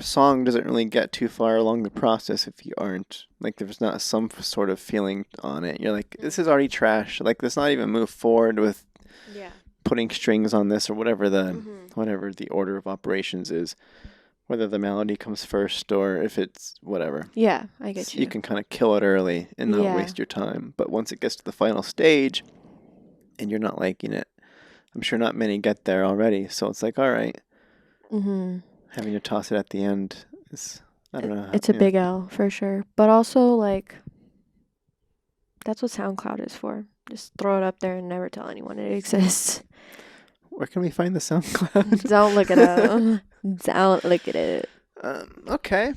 song doesn't really get too far along the process if you aren't like there's not some sort of feeling on it. You're like, this is already trash. Like, let's not even move forward with putting strings on this or whatever the order of operations is. Whether the melody comes first or if it's whatever. Yeah, I get So you. you can kind of kill it early and not waste your time. But once it gets to the final stage and you're not liking it, I'm sure not many get there already. So it's like, all right. Mm-hmm. Having to toss it at the end is, I don't know. It's a big L for sure. But also, like, that's what SoundCloud is for. Just throw it up there and never tell anyone it exists. Where can we find the SoundCloud? Don't look it up. Don't look at it. Okay.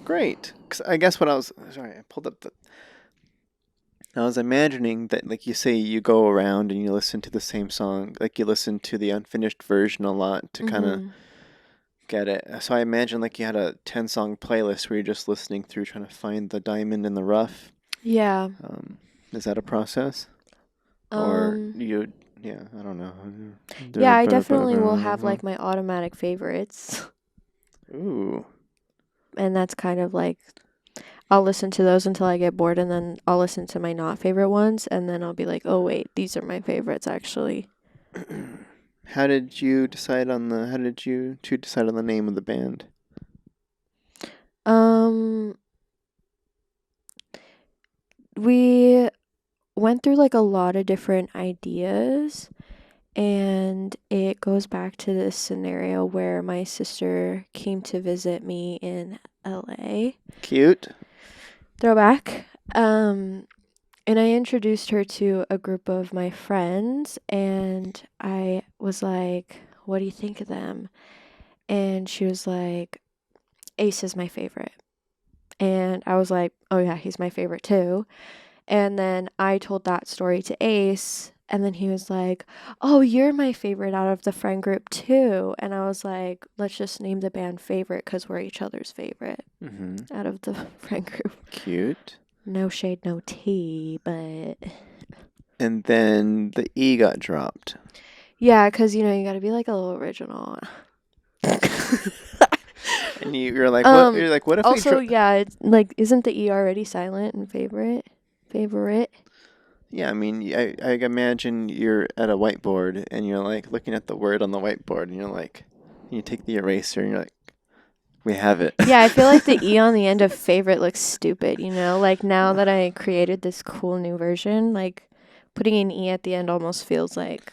Great. 'Cause I guess I pulled up I was imagining that, like you say, you go around and you listen to the same song, like you listen to the unfinished version a lot to kind of get it. So I imagine like you had a 10-song playlist where you're just listening through trying to find the diamond in the rough. Yeah. Is that a process? Or you... Yeah, I don't know. Yeah, I definitely will have like my automatic favorites. Ooh. And that's kind of like, I'll listen to those until I get bored, and then I'll listen to my not favorite ones, and then I'll be like, oh wait, these are my favorites actually. How did you two decide on the name of the band? We went through like a lot of different ideas, and it goes back to this scenario where my sister came to visit me in LA. Cute. Throwback. And I introduced her to a group of my friends, and I was like, what do you think of them? And she was like, Ace is my favorite. And I was like, oh yeah, he's my favorite too. And then I told that story to Ace, and then he was like, oh, you're my favorite out of the friend group too. And I was like, let's just name the band Favorite because we're each other's favorite out of the friend group. Cute. No shade, no tea, but... And then the E got dropped. Yeah, because, you know, you got to be like a little original. And you're like, what? You're like, what if also, yeah, it's like, isn't the E already silent in Favorite? Yeah, I mean, I imagine you're at a whiteboard and you're like looking at the word on the whiteboard and you're like, you take the eraser and you're like, We have it. Yeah, I feel like the E on the end of favorite looks stupid, you know? Like, now that I created this cool new version, like, putting an E at the end almost feels like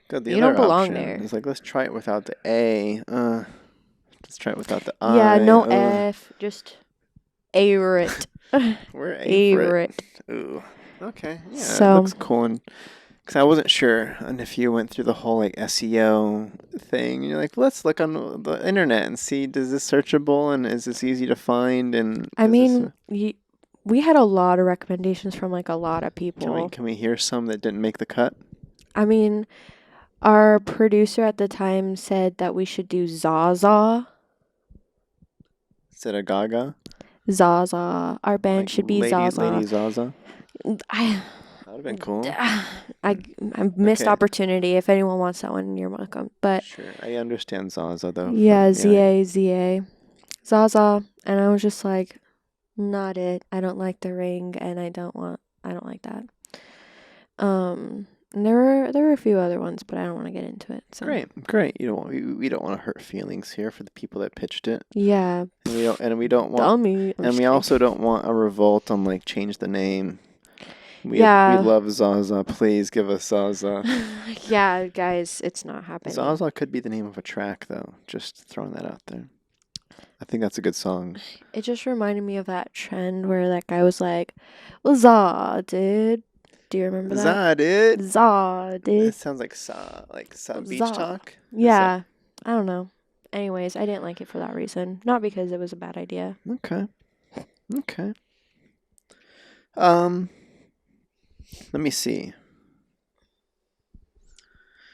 God, the you don't other belong option there. is like, let's try it without the A. Let's try it without the I. Yeah, no F, just Favorit. We're Favorit. Ooh. Okay. Yeah, So, it looks cool. And because I wasn't sure, and if you went through the whole like SEO thing, you're like, let's look on the internet and see, does this searchable and is this easy to find? And I is mean, this we had a lot of recommendations from like a lot of people. can we hear some that didn't make the cut? I mean, our producer at the time said that we should do Zaza. Instead of Gaga, Zaza. Our band like should be Zaza. Lady Zaza. I That would have been cool. I missed opportunity. If anyone wants that one, you're welcome. But Sure, I understand Zaza though. yeah, ZA, Zaza, and I was just like, not it. I don't like the ring, and I don't like that. And there were a few other ones, but I don't want to get into it. So. Great. We don't want to hurt feelings here for the people that pitched it. Yeah. And we don't want Dummy. and we also don't want a revolt on like change the name. We Yeah. love Zaza. Please give us Zaza. Yeah, guys, it's not happening. Zaza could be the name of a track though. Just throwing that out there. I think that's a good song. It just reminded me of that trend where that guy was like, "Za, dude." Do you remember that? Za, dude. Za, dude. It sounds like beach Za. talk. Yeah. I don't know. Anyways, I didn't like it for that reason. Not because it was a bad idea. Okay. Let me see.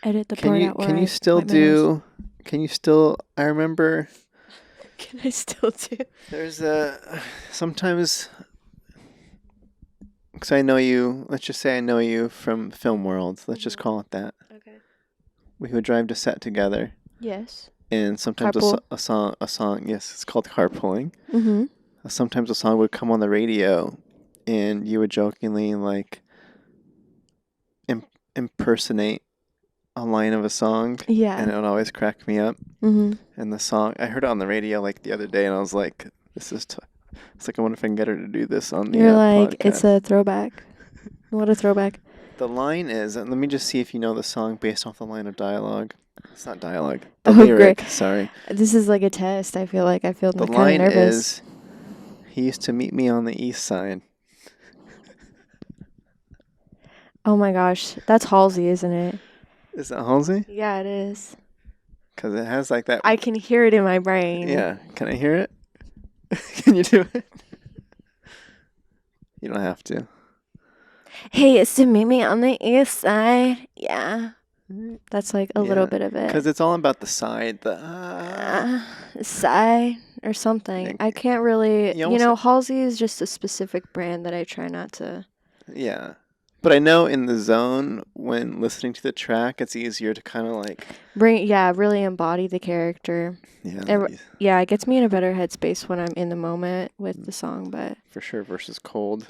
Edit the part out where Can you still do? Can you still? I remember. Can I still do? There's sometimes. Because I know you. Let's just say I know you from Film World. Let's just call it that. Okay. We would drive to set together. Yes. And sometimes a song. Yes, it's called carpooling. Mm-hmm. Sometimes a song would come on the radio, and you would jokingly like impersonate a line of a song. Yeah. And it would always crack me up. Mm-hmm. And the song, I heard it on the radio like the other day, and I was like, "This is." It's like I wonder if I can get her to do this on the. You're like, podcast. It's a throwback. What a throwback! The line is, and let me just see if you know the song based off the line of dialogue. It's not dialogue. The Oh, lyric. great. Sorry. This is like a test. I feel kind of nervous. The line is, "He used to meet me on the east side." Oh my gosh, that's Halsey, isn't it? Is that Halsey? Yeah, it is. Because it has like that. I can hear it in my brain. Yeah. Can I hear it? Can you do it? You don't have to. He used to meet me on the east side. Yeah. That's like a little bit of it. Because it's all about the side. Side or something. I can't really. Halsey is just a specific brand that I try not to. Yeah. But I know in the zone, when listening to the track, it's easier to kind of like... really embody the character. Yeah. It gets me in a better headspace when I'm in the moment with the song, but... For sure, versus cold.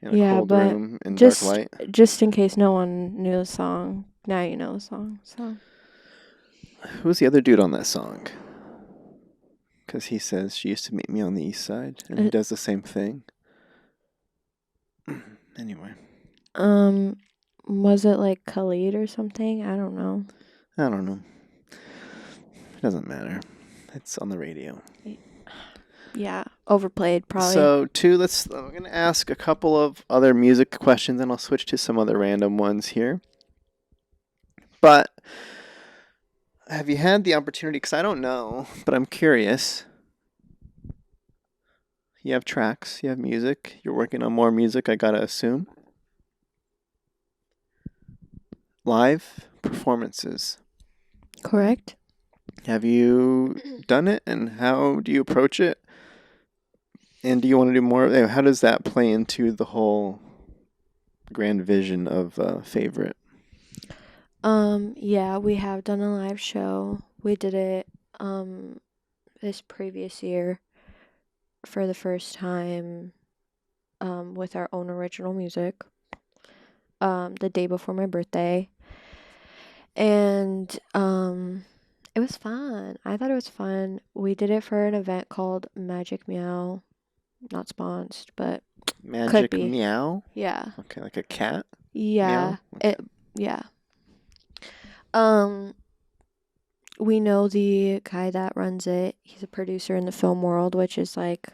In a cold room in dark light. Just in case no one knew the song, now you know the song, so... Who's the other dude on that song? Because he says, she used to meet me on the east side, and he does the same thing. Anyway. Was it like Khalid or something? I don't know. It doesn't matter. It's on the radio. Yeah, overplayed probably. So, I'm going to ask a couple of other music questions, and I'll switch to some other random ones here. But have you had the opportunity, because I don't know, but I'm curious. You have tracks, you have music, you're working on more music, I gotta assume. Live performances. Correct. Have you done it, and how do you approach it? And do you want to do more? How does that play into the whole grand vision of Favorit? Yeah, we have done a live show. We did it this previous year for the first time with our own original music. The day before my birthday. And It was fun. I thought it was fun. We did it for an event called Magic Meow. Not sponsored, but could Magic be. Meow? Yeah. Okay, like a cat? Yeah. Meow? Okay. Yeah. Um, we know the guy that runs it. He's a producer in the film world, which is like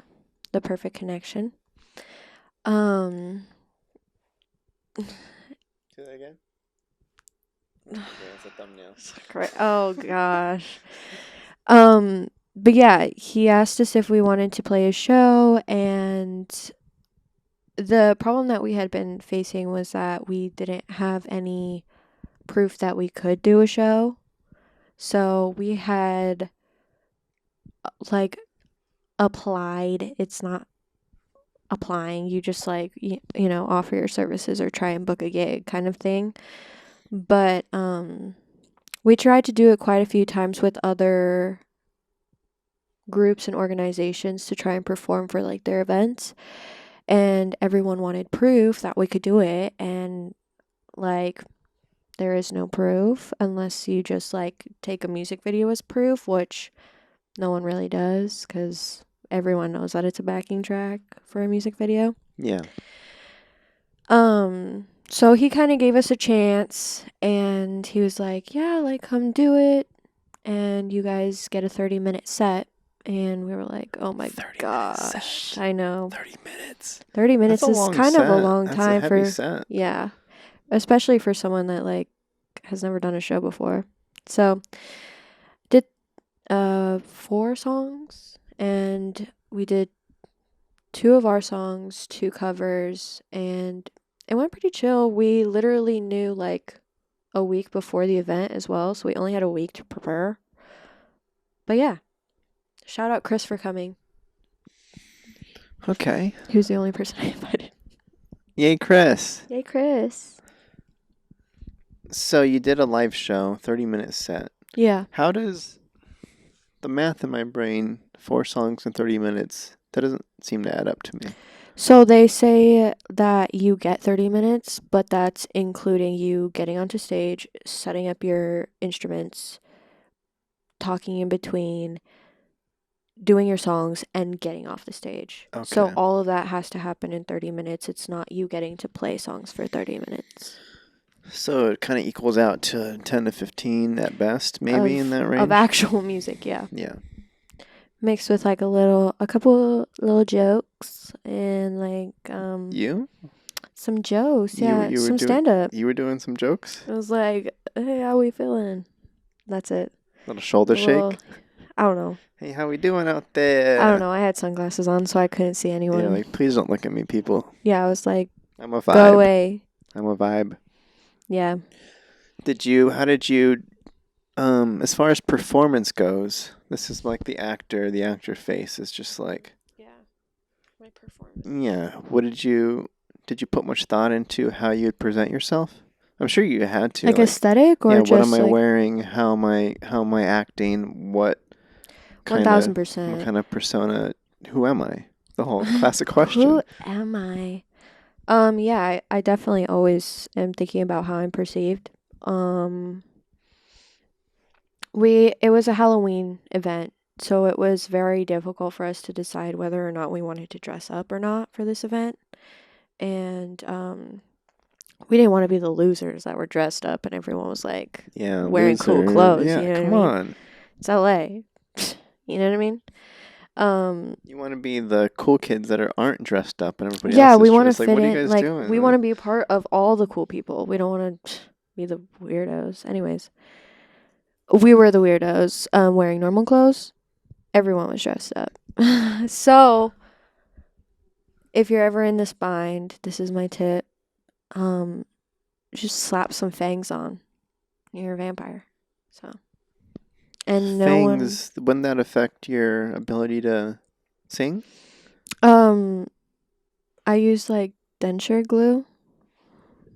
the perfect connection. Say that again? Okay, that's a thumbnail. Great. Oh gosh. But yeah, he asked us if we wanted to play a show, and the problem that we had been facing was that we didn't have any proof that we could do a show. So we had like applied. It's not applying. You just like you know, offer your services or try and book a gig kind of thing. But we tried to do it quite a few times with other groups and organizations to try and perform for like their events, and everyone wanted proof that we could do it, and like there is no proof unless you just like take a music video as proof, which no one really does because everyone knows that it's a backing track for a music video. Yeah. So he kind of gave us a chance, and he was like, yeah, like come do it, and you guys get a 30-minute set. And we were like, oh my gosh, I know. 30 minutes. 30 minutes is kind of a long That's time a heavy for, set. yeah, especially for someone that like has never done a show before. So did 4 songs, and we did 2 of our songs, 2 covers, and it went pretty chill. We literally knew like a week before the event as well, so we only had a week to prepare. But yeah, shout out Chris for coming. Okay. He was the only person I invited. Yay, Chris. Yay, Chris. So you did a live show, 30-minute set. Yeah. How does the math in my brain, 4 songs in 30 minutes, that doesn't seem to add up to me. So they say that you get 30 minutes, but that's including you getting onto stage, setting up your instruments, talking in between, doing your songs, and getting off the stage. Okay. So all of that has to happen in 30 minutes. It's not you getting to play songs for 30 minutes. So it kind of equals out to 10 to 15 at best, maybe in that range? Of actual music, yeah. Yeah. Mixed with like a couple little jokes and like You? some jokes, yeah, you some stand up. You were doing some jokes? It was like, hey, how we feeling? That's it. Little shoulder shake? I don't know. Hey, how we doing out there? I don't know. I had sunglasses on, so I couldn't see anyone. Yeah, like, please don't look at me, people. Yeah, I was like, I'm a vibe. go away. I'm a vibe. Yeah. How did you, as far as performance goes, this is like the actor face is just like. Yeah. My performance. Yeah. Did you put much thought into how you'd present yourself? I'm sure you had to. Like aesthetic or yeah, just what am I like wearing? How am I acting? What 1000%. What kind of persona? Who am I? The whole classic question. Who am I? Yeah, I definitely always am thinking about how I'm perceived. It was a Halloween event, so it was very difficult for us to decide whether or not we wanted to dress up or not for this event. And we didn't want to be the losers that were dressed up and everyone was like wearing cool clothes. Yeah, you know come what I mean? on. It's LA. You know what I mean? You want to be the cool kids that aren't dressed up and everybody else is yeah, we want to like, fit what in. are you guys Like doing? we want to be a part of all the cool people. We don't want to be the weirdos. Anyways, we were the weirdos wearing normal clothes. Everyone was dressed up. So if you're ever in this bind, this is my tip. Just slap some fangs on. You're a vampire. So. And fangs, wouldn't that affect your ability to sing? I use like denture glue.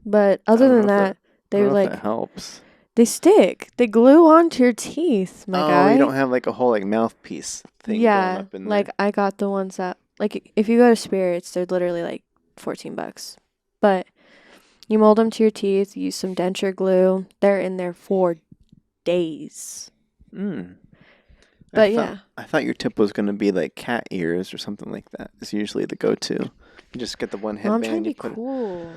But other than that, they like that helps. They stick. They glue onto your teeth, my guy. Oh, you don't have like a whole like mouthpiece thing going up in there. Like I got the ones that like if you go to Spirits, they're literally like $14. But you mold them to your teeth, use some denture glue. They're in there for days. But yeah. I thought your tip was going to be like cat ears or something like that. It's usually the go-to. You just get the one No, I'm headband. trying to be cool.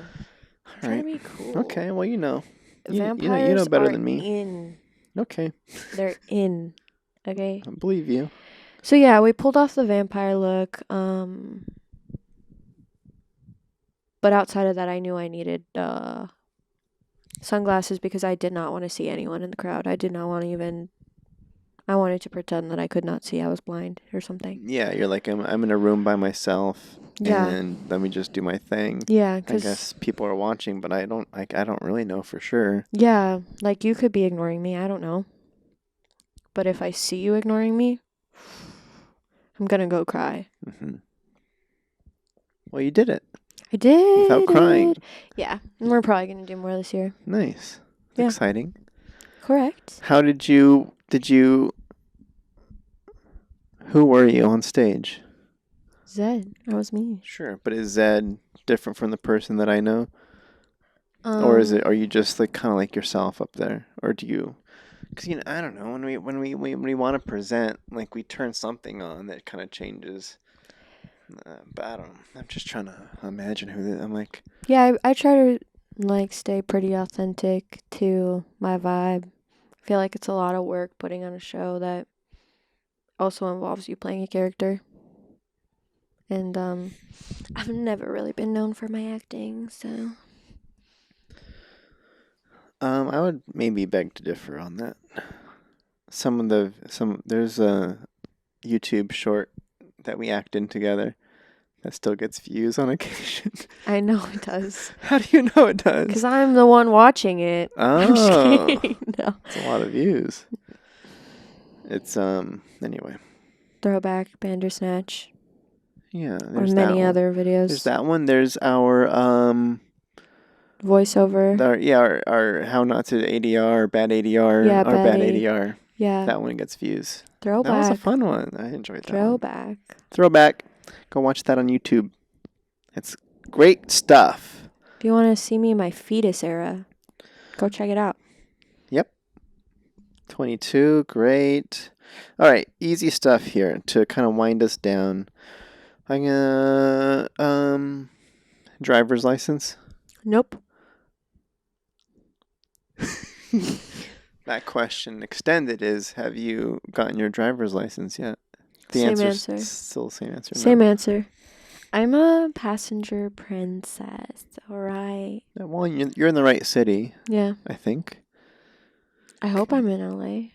I'm trying to be cool. Okay, well, you know. Vampires you know better are than me. in. Okay. They're in. Okay. I believe you. So yeah, we pulled off the vampire look. But outside of that, I knew I needed sunglasses because I did not want to see anyone in the crowd. I did not want to even. I wanted to pretend that I could not see. I was blind or something. Yeah, you're like, I'm in a room by myself. Yeah. And let me just do my thing. Yeah, I guess people are watching, but I don't really know for sure. Yeah, like you could be ignoring me. I don't know. But if I see you ignoring me, I'm gonna go cry. Mm-hmm. Well, you did it. I did. Without crying. Yeah, and we're probably gonna do more this year. Nice. Yeah. Exciting. Correct. How did you? Who were you on stage? Zed. That was me. Sure, but is Zed different from the person that I know? Or are you just like kind of like yourself up there? Or do you? Because I don't know. When we want to present, like we turn something on that kind of changes. But I don't know. I'm just trying to imagine I'm like. Yeah, I try to like stay pretty authentic to my vibe. I feel like it's a lot of work putting on a show that also involves you playing a character. And I've never really been known for my acting, so. I would maybe beg to differ on that. There's a YouTube short that we act in together that still gets views on occasion. I know it does. How do you know it does? Because I'm the one watching it. Oh, I'm just kidding. No. It's a lot of views. It's anyway. Throwback, Bandersnatch. Yeah, or many other videos. There's that one. There's our voiceover. Our how not to ADR, bad ADR, yeah, our bad ADR. Yeah, that one gets views. Throwback. That was a fun one. I enjoyed that. Throwback. Go watch that on YouTube. It's great stuff. If you want to see me in my fetus era, go check it out. Yep. 22, great. All right, easy stuff here to kind of wind us down. I'm gonna driver's license. Nope. That question extended is, have you gotten your driver's license yet? The same answer. Still the same answer. Same answer. I'm a passenger princess, alright? Well, you're in the right city. Yeah. I think. I hope I'm in LA.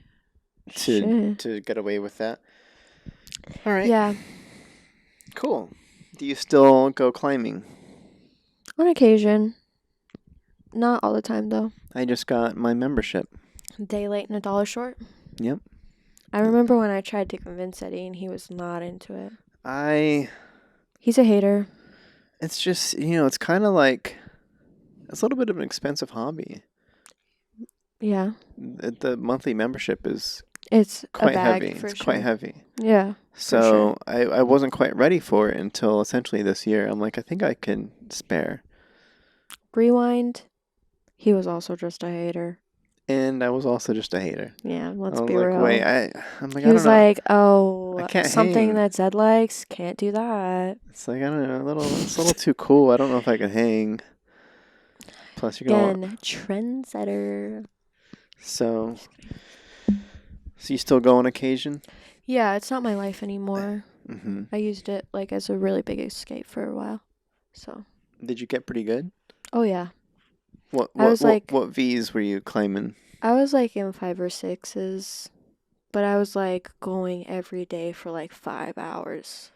To get away with that. All right. Yeah. Cool. Do you still go climbing? On occasion. Not all the time, though. I just got my membership. A day late and $1 short? Yep. I remember when I tried to convince Eddie and he was not into it. He's a hater. It's just, it's kind of like, it's a little bit of an expensive hobby. Yeah. The monthly membership is quite heavy. It's quite heavy. Yeah. So I wasn't quite ready for it until essentially this year. I'm like, I think I can spare. Rewind. He was also just a hater. And I was also just a hater. Yeah, let's be real. Wait, I'm like, he was like, something that Zed likes, can't do that. It's like, I don't know, it's a little too cool. I don't know if I can hang. Plus, you're going trendsetter. So you still go on occasion? Yeah, it's not my life anymore. Mm-hmm. I used it like as a really big escape for a while. So. Did you get pretty good? Oh yeah. What V's were you climbing? I was like in 5 or 6s, but I was like going every day for like 5 hours.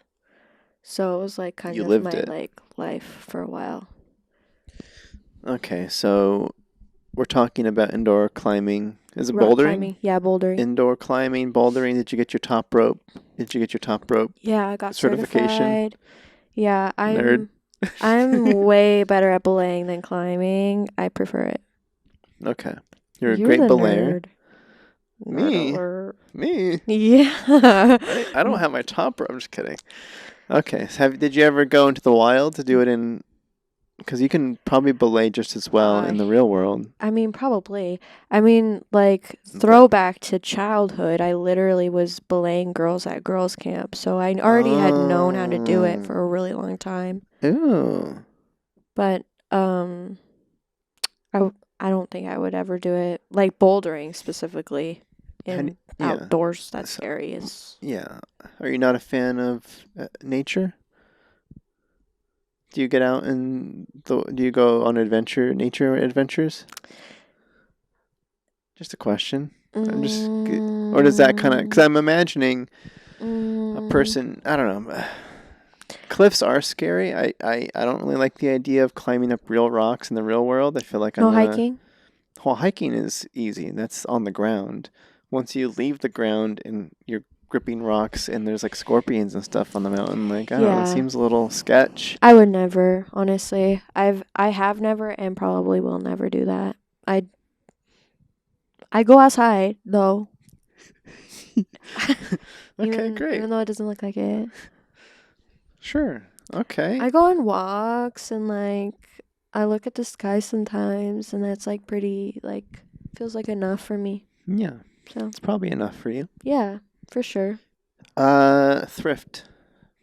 So it was like kind of my like life for a while. Okay, so we're talking about indoor climbing. Is it rock bouldering? Climbing. Yeah, bouldering. Indoor climbing, bouldering. Did you get your top rope? Yeah, I got certification. Certified. Yeah, Nerd. I'm way better at belaying than climbing. I prefer it. Okay. You're a great belayer. Nerd. Me? Yeah. I don't have my top rope. I'm just kidding. Okay. So did you ever go into the wild to do it in Because you can probably belay just as well in the real world. I mean, probably. I mean, like, throwback to childhood, I literally was belaying girls at girls' camp, so I already had known how to do it for a really long time. Ooh. But, I don't think I would ever do it. Like, bouldering specifically in outdoors, that's scary. Yeah. Are you not a fan of nature? Do you get out and do you go on nature adventures? Just a question. Or does that kind of, because I'm imagining a person, I don't know. Cliffs are scary. I don't really like the idea of climbing up real rocks in the real world. I feel like hiking? Well, hiking is easy. That's on the ground. Once you leave the ground and you're gripping rocks and there's like scorpions and stuff on the mountain, like, I don't know, it seems a little sketch. I would never, honestly. I have never and probably will never do that. I go outside though. Okay, great. Even though it doesn't look like it. Sure. Okay. I go on walks and like I look at the sky sometimes and that's like pretty like feels like enough for me. Yeah. So it's probably enough for you. Yeah, for sure. Thrift.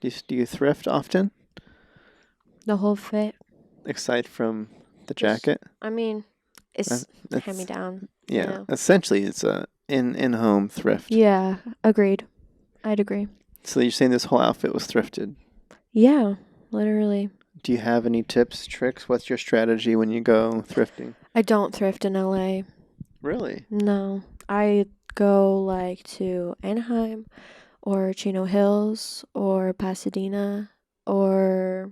Do you thrift often? The whole fit. Aside from the jacket? I mean, it's hand me down. Yeah. Essentially it's a in-home thrift. Yeah, agreed. I'd agree. So you're saying this whole outfit was thrifted? Yeah, literally. Do you have any tips, tricks? What's your strategy when you go thrifting? I don't thrift in LA. Really? No. I go like to Anaheim or Chino Hills or Pasadena or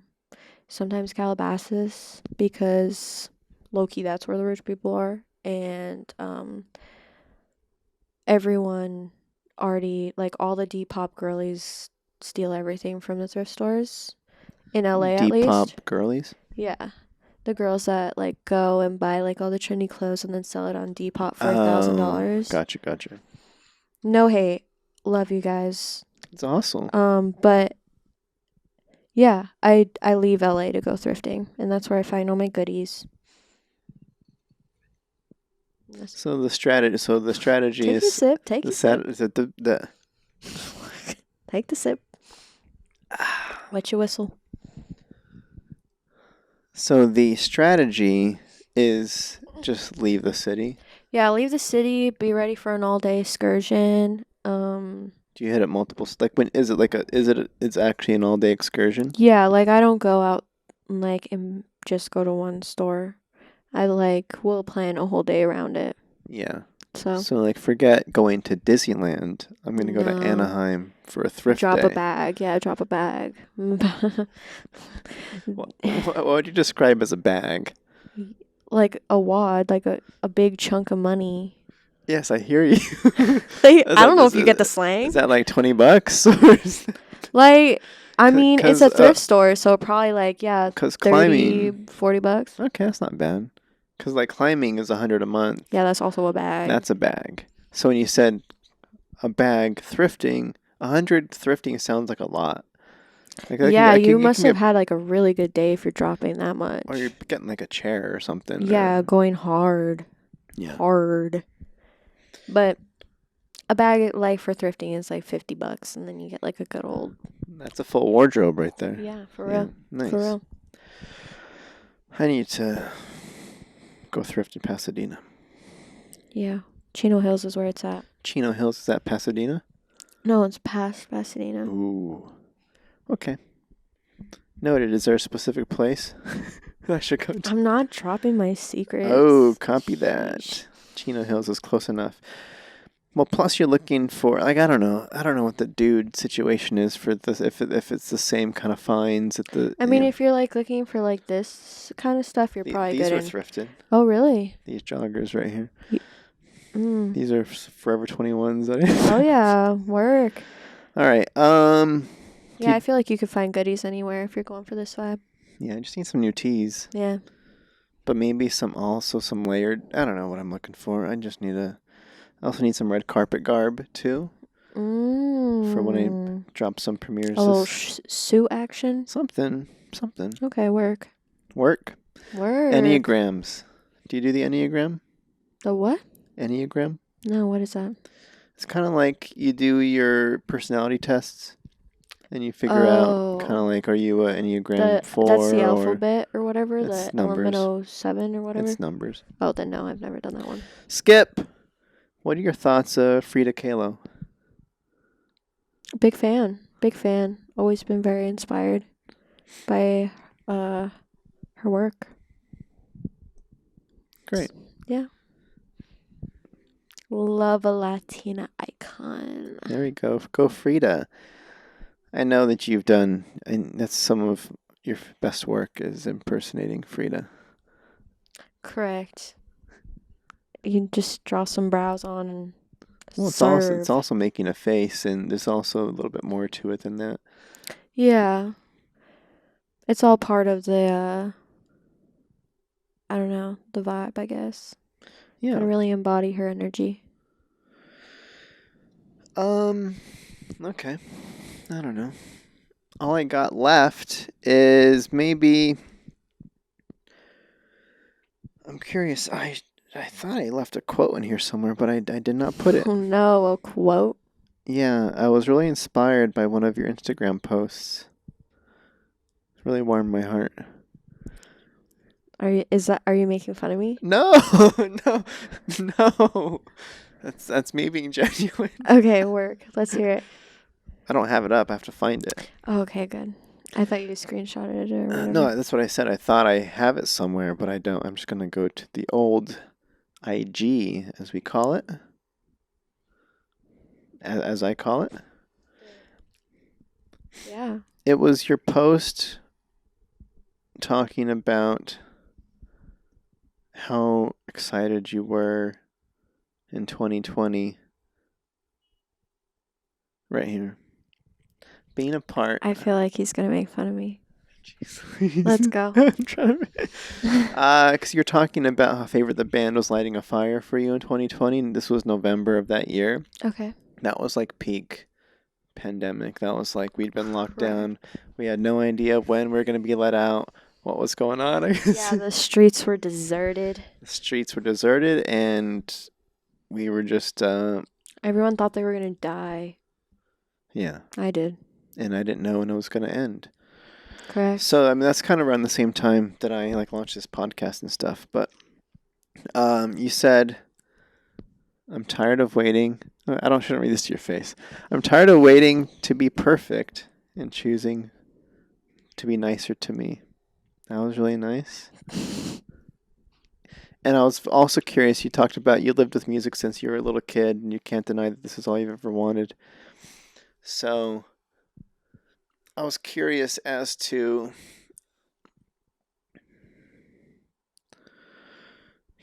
sometimes Calabasas because low-key that's where the rich people are. And everyone already, like all the Depop girlies steal everything from the thrift stores in LA at least. Depop girlies? Yeah. The girls that like go and buy like all the trendy clothes and then sell it on Depop for $1,000. Gotcha. No hate. Love you guys. It's awesome. But yeah, I leave LA to go thrifting and that's where I find all my goodies. So the strategy Take is the sip. Take the sip. Take the sip. Wet your whistle. So the strategy is just leave the city. Yeah, leave the city. Be ready for an all-day excursion. Do you hit it multiple? Like when is it like it's actually an all-day excursion? Yeah, like I don't go out like and just go to one store. I will plan a whole day around it. Yeah. So like forget going to Disneyland. I'm gonna go to Anaheim for a thrift day. Drop a bag. Yeah, drop a bag. What would you describe as a bag? Like a wad, like a big chunk of money. Yes, I hear you. I don't know if you get the slang. Is that like $20? Like, I mean, it's a thrift store, so probably like, yeah, 'cause 30, $40. Okay, that's not bad. Because like climbing is $100 a month. Yeah, that's also a bag. That's a bag. So when you said a bag thrifting, 100 thrifting sounds like a lot. Like, you must have had like a really good day if you're dropping that much. Or you're getting like a chair or something. Yeah, going hard. Yeah. Hard. But a bag like for thrifting is like $50 and then you get like a good old. That's a full wardrobe right there. Yeah, for real. Nice. For real. I need to go thrift in Pasadena. Yeah. Chino Hills is where it's at. Chino Hills is at Pasadena? No, it's past Pasadena. Ooh. Okay. Noted. Is there a specific place I should go to? I'm not dropping my secrets. Oh, copy that. Chino Hills is close enough. Well, plus you're looking for, like, I don't know what the dude situation is for this, if it's the same kind of finds at the. I mean, if you're like looking for like this kind of stuff, you're probably good. These were thrifted. Oh, really? These joggers right here. Mm. These are Forever 21s. Oh yeah, work. All right. Yeah, I feel like you could find goodies anywhere if you're going for this vibe. Yeah, I just need some new tees. Yeah. But maybe some layered. I don't know what I'm looking for. I just need I also need some red carpet garb too. For when I drop some premieres. A little suit action. Something. Okay, work. Work. Work. Enneagrams. Do you do the Enneagram? The what? Enneagram? No, what is that? It's kind of like you do your personality tests and you figure out kind of like, are you an Enneagram 4 that's the or alphabet or whatever, it's the numbers. Elemental 7 or whatever. It's numbers. Oh, then no, I've never done that one. Skip. What are your thoughts of Frida Kahlo? Big fan. Big fan. Always been very inspired by her work. Great. Yeah. Love a Latina icon. There we go. Go Frida. I know that you've done, and that's some of your best work is impersonating Frida. Correct. You can just draw some brows on and well, it's also making a face, and there's also a little bit more to it than that. Yeah. It's all part of the, I don't know, the vibe, I guess. Yeah. To really embody her energy. Okay. I don't know. All I got left is maybe... I'm curious. I thought I left a quote in here somewhere, but I did not put it. Oh no, a quote? Yeah, I was really inspired by one of your Instagram posts. It really warmed my heart. Are you making fun of me? No, no. That's me being genuine. Okay, work. Let's hear it. I don't have it up. I have to find it. Oh, okay, good. I thought you screenshotted it or whatever. No, that's what I said. I thought I have it somewhere, but I don't. I'm just going to go to the old IG, as we call it. As I call it. Yeah. It was your post talking about how excited you were in 2020. Right here. Being a part. I feel like he's going to make fun of me. Jeez. Let's go. I'm trying to... because you're talking about how Favorit the Band was lighting a fire for you in 2020, and this was November of that year. Okay. That was like peak pandemic. That was like we'd been locked down. We had no idea when we were going to be let out, what was going on. I guess. Yeah, the streets were deserted. The streets were deserted, and we were just... everyone thought they were going to die. Yeah. I did. And I didn't know when it was going to end. Correct. So, I mean, that's kind of around the same time that I launched this podcast and stuff. But you said, I'm tired of waiting. Shouldn't read this to your face. I'm tired of waiting to be perfect and choosing to be nicer to me. That was really nice. And I was also curious, you talked about you lived with music since you were a little kid, and you can't deny that this is all you've ever wanted. So I was curious as to,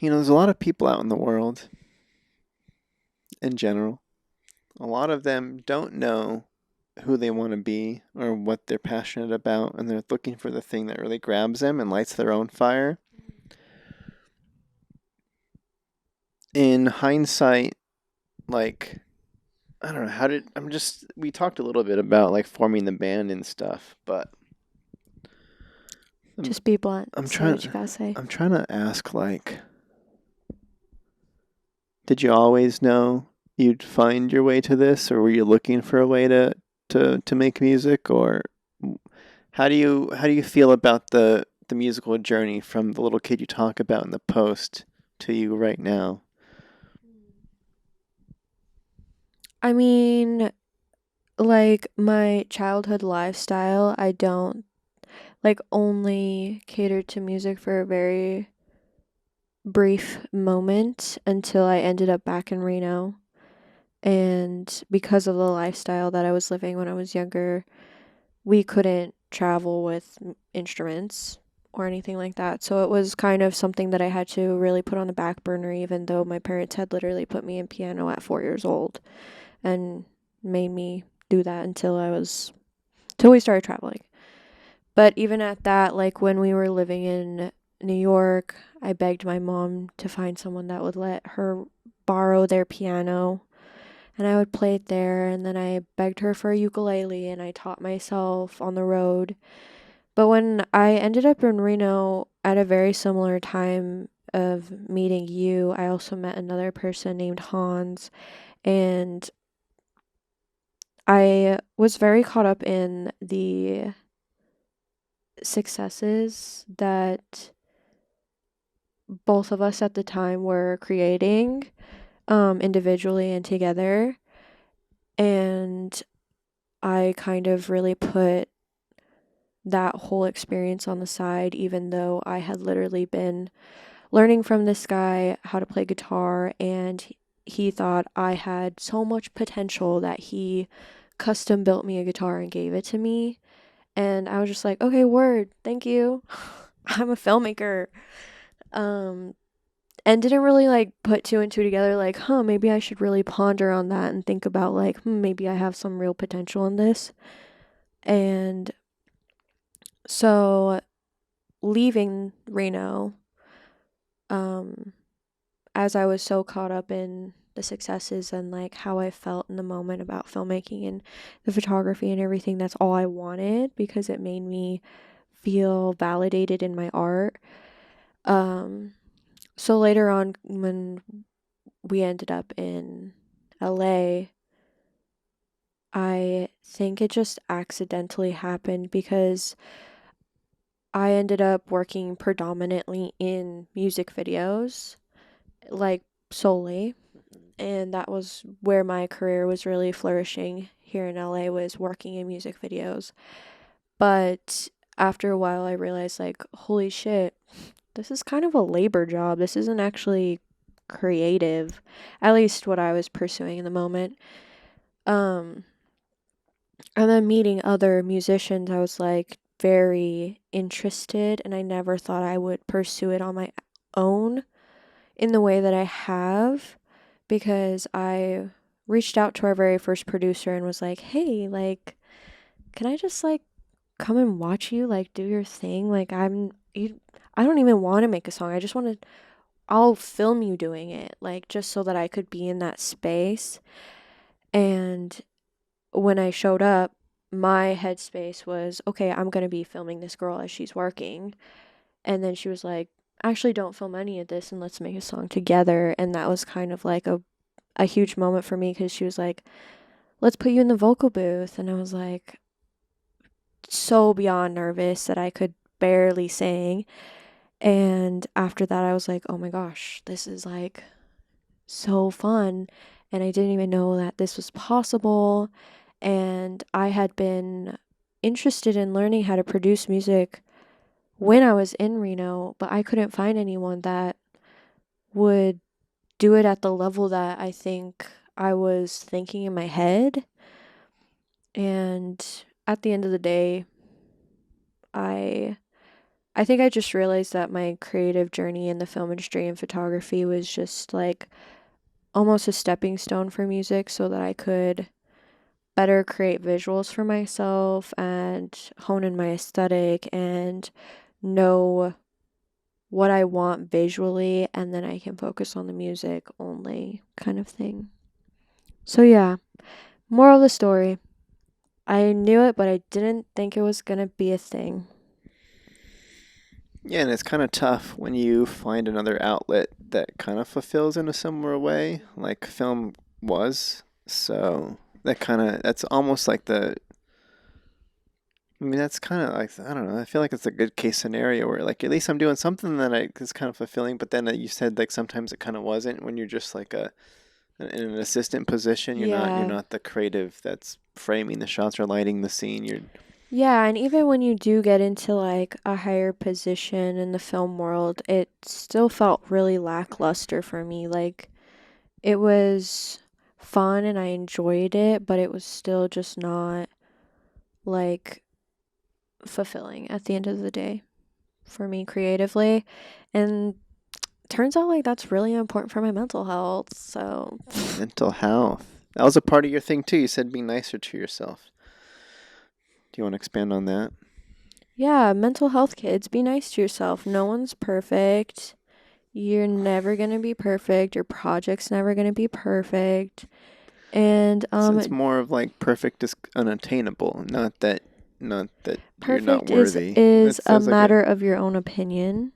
there's a lot of people out in the world, in general. A lot of them don't know who they want to be or what they're passionate about, and they're looking for the thing that really grabs them and lights their own fire. In hindsight, I don't know, we talked a little bit about forming the band and stuff, but just be blunt. I'm trying to ask, did you always know you'd find your way to this, or were you looking for a way to make music, or how do you feel about the musical journey from the little kid you talk about in the post to you right now? I mean, my childhood lifestyle, I don't only catered to music for a very brief moment until I ended up back in Reno. And because of the lifestyle that I was living when I was younger, we couldn't travel with instruments or anything like that. So it was kind of something that I had to really put on the back burner, even though my parents had literally put me in piano at 4 years old and made me do that until we started traveling. But even at that, when we were living in New York, I begged my mom to find someone that would let her borrow their piano, and I would play it there. And then I begged her for a ukulele, and I taught myself on the road. But when I ended up in Reno at a very similar time of meeting you, I also met another person named Hans, and I was very caught up in the successes that both of us at the time were creating, individually and together. And I kind of really put that whole experience on the side, even though I had literally been learning from this guy how to play guitar, and he thought I had so much potential that he custom built me a guitar and gave it to me. And I was just like, okay, word, thank you. I'm a filmmaker. Um, and didn't really like put two and two together, like, maybe I should really ponder on that and think about like, maybe I have some real potential in this. And so leaving Reno, um, as I was so caught up in the successes and like how I felt in the moment about filmmaking and the photography and everything, that's all I wanted because it made me feel validated in my art. So later on, when we ended up in LA, I think it just accidentally happened because I ended up working predominantly in music videos, like solely. And that was where my career was really flourishing here in LA, was working in music videos. But after a while, I realized, like, holy shit, this is kind of a labor job. This isn't actually creative, at least what I was pursuing in the moment. Um, and then meeting other musicians, I was like very interested, and I never thought I would pursue it on my own in the way that I have, because I reached out to our very first producer and was like, hey, like, can I just like come and watch you like do your thing? Like, I don't even want to make a song. I just want to, I'll film you doing it, like, just so that I could be in that space. And when I showed up, my headspace was, okay, I'm going to be filming this girl as she's working. And then she was like, actually, don't film any of this and let's make a song together. And that was kind of like a huge moment for me, because she was like, let's put you in the vocal booth. And I was like, so beyond nervous that I could barely sing. And after that, I was like, oh my gosh, this is like so fun. And I didn't even know that this was possible. And I had been interested in learning how to produce music when I was in Reno, but I couldn't find anyone that would do it at the level that I think I was thinking in my head. And at the end of the day, I I think I just realized that my creative journey in the film industry and photography was just like almost a stepping stone for music, so that I could better create visuals for myself and hone in my aesthetic and know what I want visually, and then I can focus on the music only, kind of thing. So yeah, moral of the story, I knew it, but I didn't think it was gonna be a thing. Yeah, and it's kind of tough when you find another outlet that kind of fulfills in a similar way, like film was. So that's almost like I mean, that's kind of like, I don't know, I feel like it's a good case scenario where, like, at least I'm doing something that is kind of fulfilling, but then you said, like, sometimes it kind of wasn't when you're just like in an assistant position. You're Yeah. not the creative that's framing the shots or lighting the scene. Yeah, and even when you do get into like a higher position in the film world, it still felt really lackluster for me. Like, it was fun and I enjoyed it, but it was still just not like fulfilling at the end of the day for me creatively. And turns out like that's really important for my mental health. So, Mental health. That was a part of your thing too. You said be nicer to yourself. Do you want to expand on that? yeah, mental health, kids, be nice to yourself. No one's perfect. You're never going to be perfect. Your project's never going to be perfect. And So it's more of like perfect is unattainable, not that not that you're not Perfect worthy. is That a sounds like matter of your own opinion.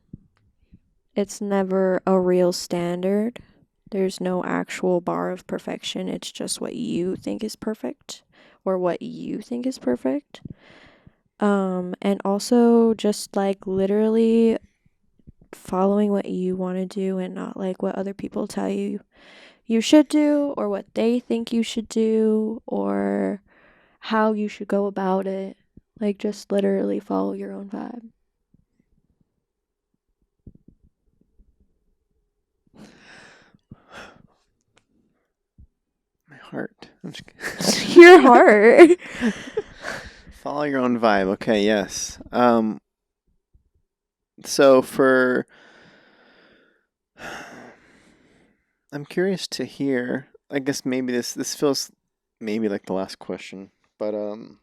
It's never a real standard. There's no actual bar of perfection. It's just what you think is perfect or what you think is perfect. And also just like literally following what you want to do and not like what other people tell you you should do or what they think you should do or how you should go about it. Like just literally follow your own vibe. my heart. I'm just Your heart. Follow your own vibe. Okay, yes. So I'm curious to hear. I guess maybe this feels maybe like the last question, but Oh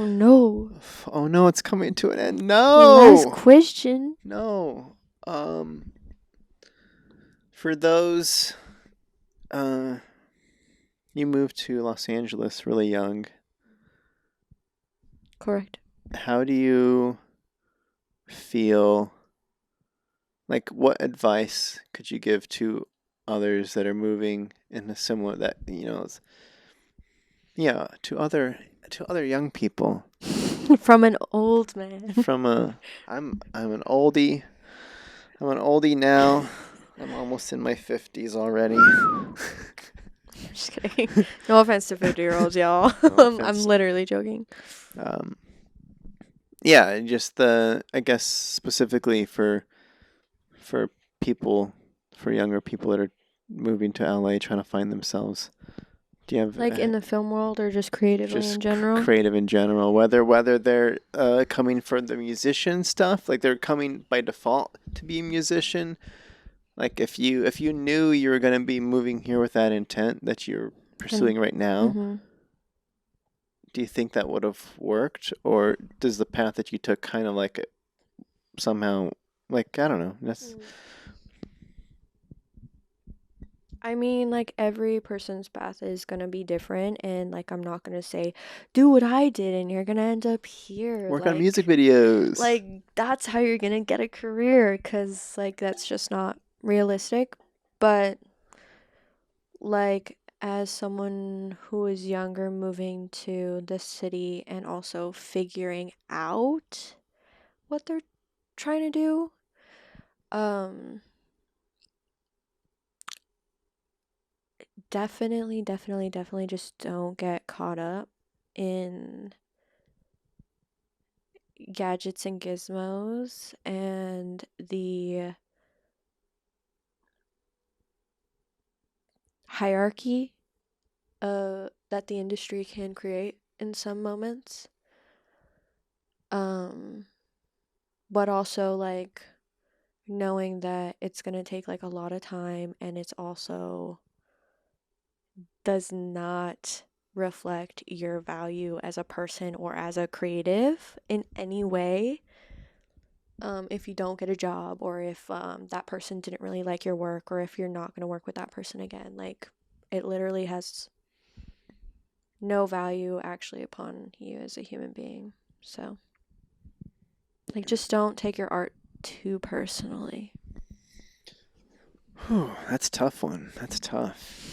no. oh no, it's coming to an end. Last No, question. no. For those, you moved to Los Angeles really young. Correct. How do you feel? Like, what advice could you give to others that are moving in a similar that yeah, to other young people? From an old man. I'm an oldie. I'm an oldie now. I'm almost in my 50s already. Just kidding. No offense to 50-year-olds, y'all. No I'm literally joking. Yeah, just I guess specifically for people, for younger people that are moving to LA trying to find themselves. Do you have Like in the film world or just creatively in general? creative in general, whether they're coming for the musician stuff, like they're coming by default to be a musician. Like if you knew you were gonna be moving here with that intent that you're pursuing right now, do you think that would have worked, or does the path that you took kind of like somehow, like, I don't know, that's I mean, like every person's path is gonna be different, and like I'm not gonna say, do what I did, and you're gonna end up here. work on music videos. Like that's how you're gonna get a career, cause like that's just not realistic. But like as someone who is younger, moving to the city and also figuring out what they're trying to do, um, definitely just don't get caught up in gadgets and gizmos and the hierarchy that the industry can create in some moments. But also like knowing that it's gonna take like a lot of time and it's also does not reflect your value as a person or as a creative in any way. If you don't get a job or if that person didn't really like your work or if you're not going to work with that person again, like it literally has no value actually upon you as a human being. So, like, just don't take your art too personally. Whew, that's a tough one. That's tough.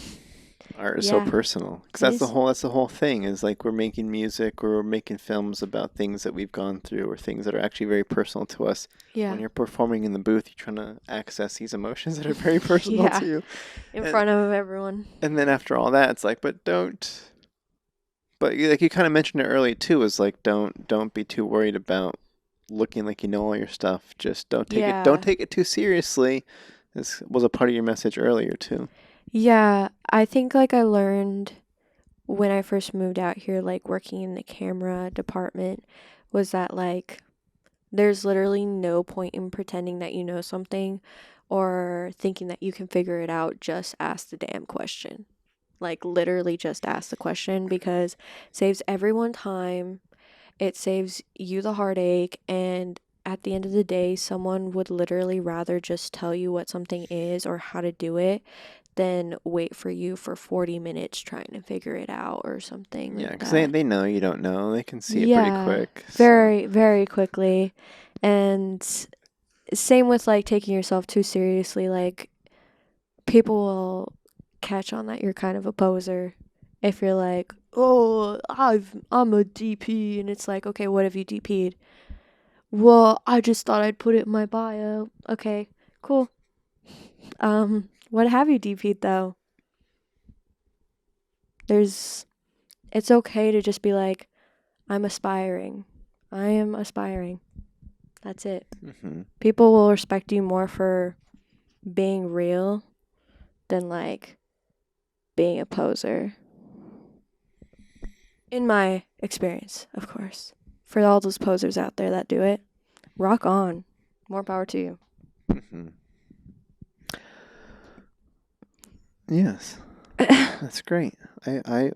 Art is so Yeah, personal because it that's the whole thing is like we're making music or we're making films about things that we've gone through or things that are actually very personal to us. Yeah. When you're performing in the booth, you're trying to access these emotions that are very personal Yeah. to you. In front of everyone. And then after all that, it's like, but like you kind of mentioned it earlier too, is like don't be too worried about looking like you know all your stuff. Just don't take it too seriously. This was a part of your message earlier too. Yeah, I think like I learned when I first moved out here, like working in the camera department, was that like there's literally no point in pretending that you know something or thinking that you can figure it out. Just ask the damn question. Like literally just ask the question because it saves everyone time. It saves you the heartache, and at the end of the day, someone would literally rather just tell you what something is or how to do it than wait for you for 40 minutes trying to figure it out or something Yeah, like because that. they know you don't know. They can see it pretty Yeah, quick. very, very quickly. And same with like taking yourself too seriously. Like, people will catch on that you're kind of a poser if you're like, oh, I'm a DP, and it's like, okay, what have you DP'd? Well, I just thought I'd put it in my bio. Okay, cool. What have you DP'd though? It's okay to just be like, I'm aspiring. I am aspiring. That's it. Mm-hmm. People will respect you more for being real than like being a poser. In my experience, of course. For all those posers out there that do it, rock on. More power to you. Mm-hmm. Yes. That's great. I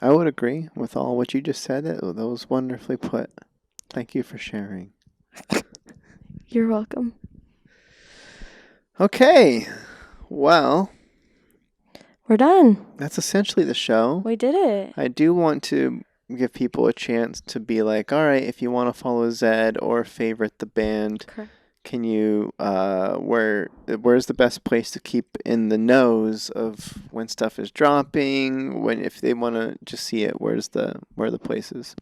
would agree with all what you just said. That was wonderfully put. Thank you for sharing. You're welcome. Okay. Well, we're done. That's essentially the show. We did it. I do want to give people a chance to be like, all right, if you want to follow Zed or Favorit the Band, Correct. can you where's the best place to keep in the nose of when stuff is dropping, when if they want to just see it, where are the places?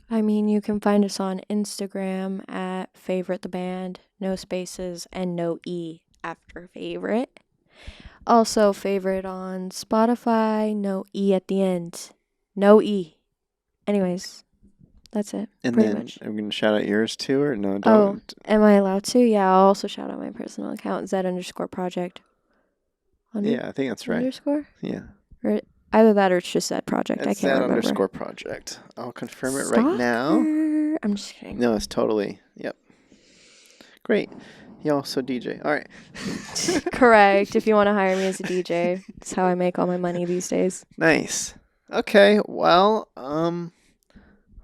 I mean, you can find us on Instagram at Favorit the Band, no spaces and no E after favorite. Also, favorite on Spotify, no E at the end. No E. Anyways, that's it. And pretty then much. I'm going to shout out yours too, or no, Oh, don't. am I allowed to? Yeah, I'll also shout out my personal account, Z_project. Yeah, I think that's right. Underscore? Yeah. Or either that or it's just that project. It's I can't remember. Z_project. I'll confirm it right now. I'm just kidding. No, it's totally. Yep. Great. You also DJ. All right. Correct. If you want to hire me as a DJ, that's how I make all my money these days. Nice. Okay. Well,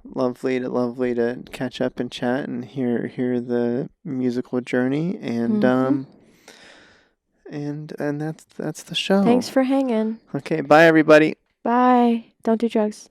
lovely to catch up and chat and hear the musical journey, and and that's the show. Thanks for hanging. Okay. Bye, everybody. Bye. Don't do drugs.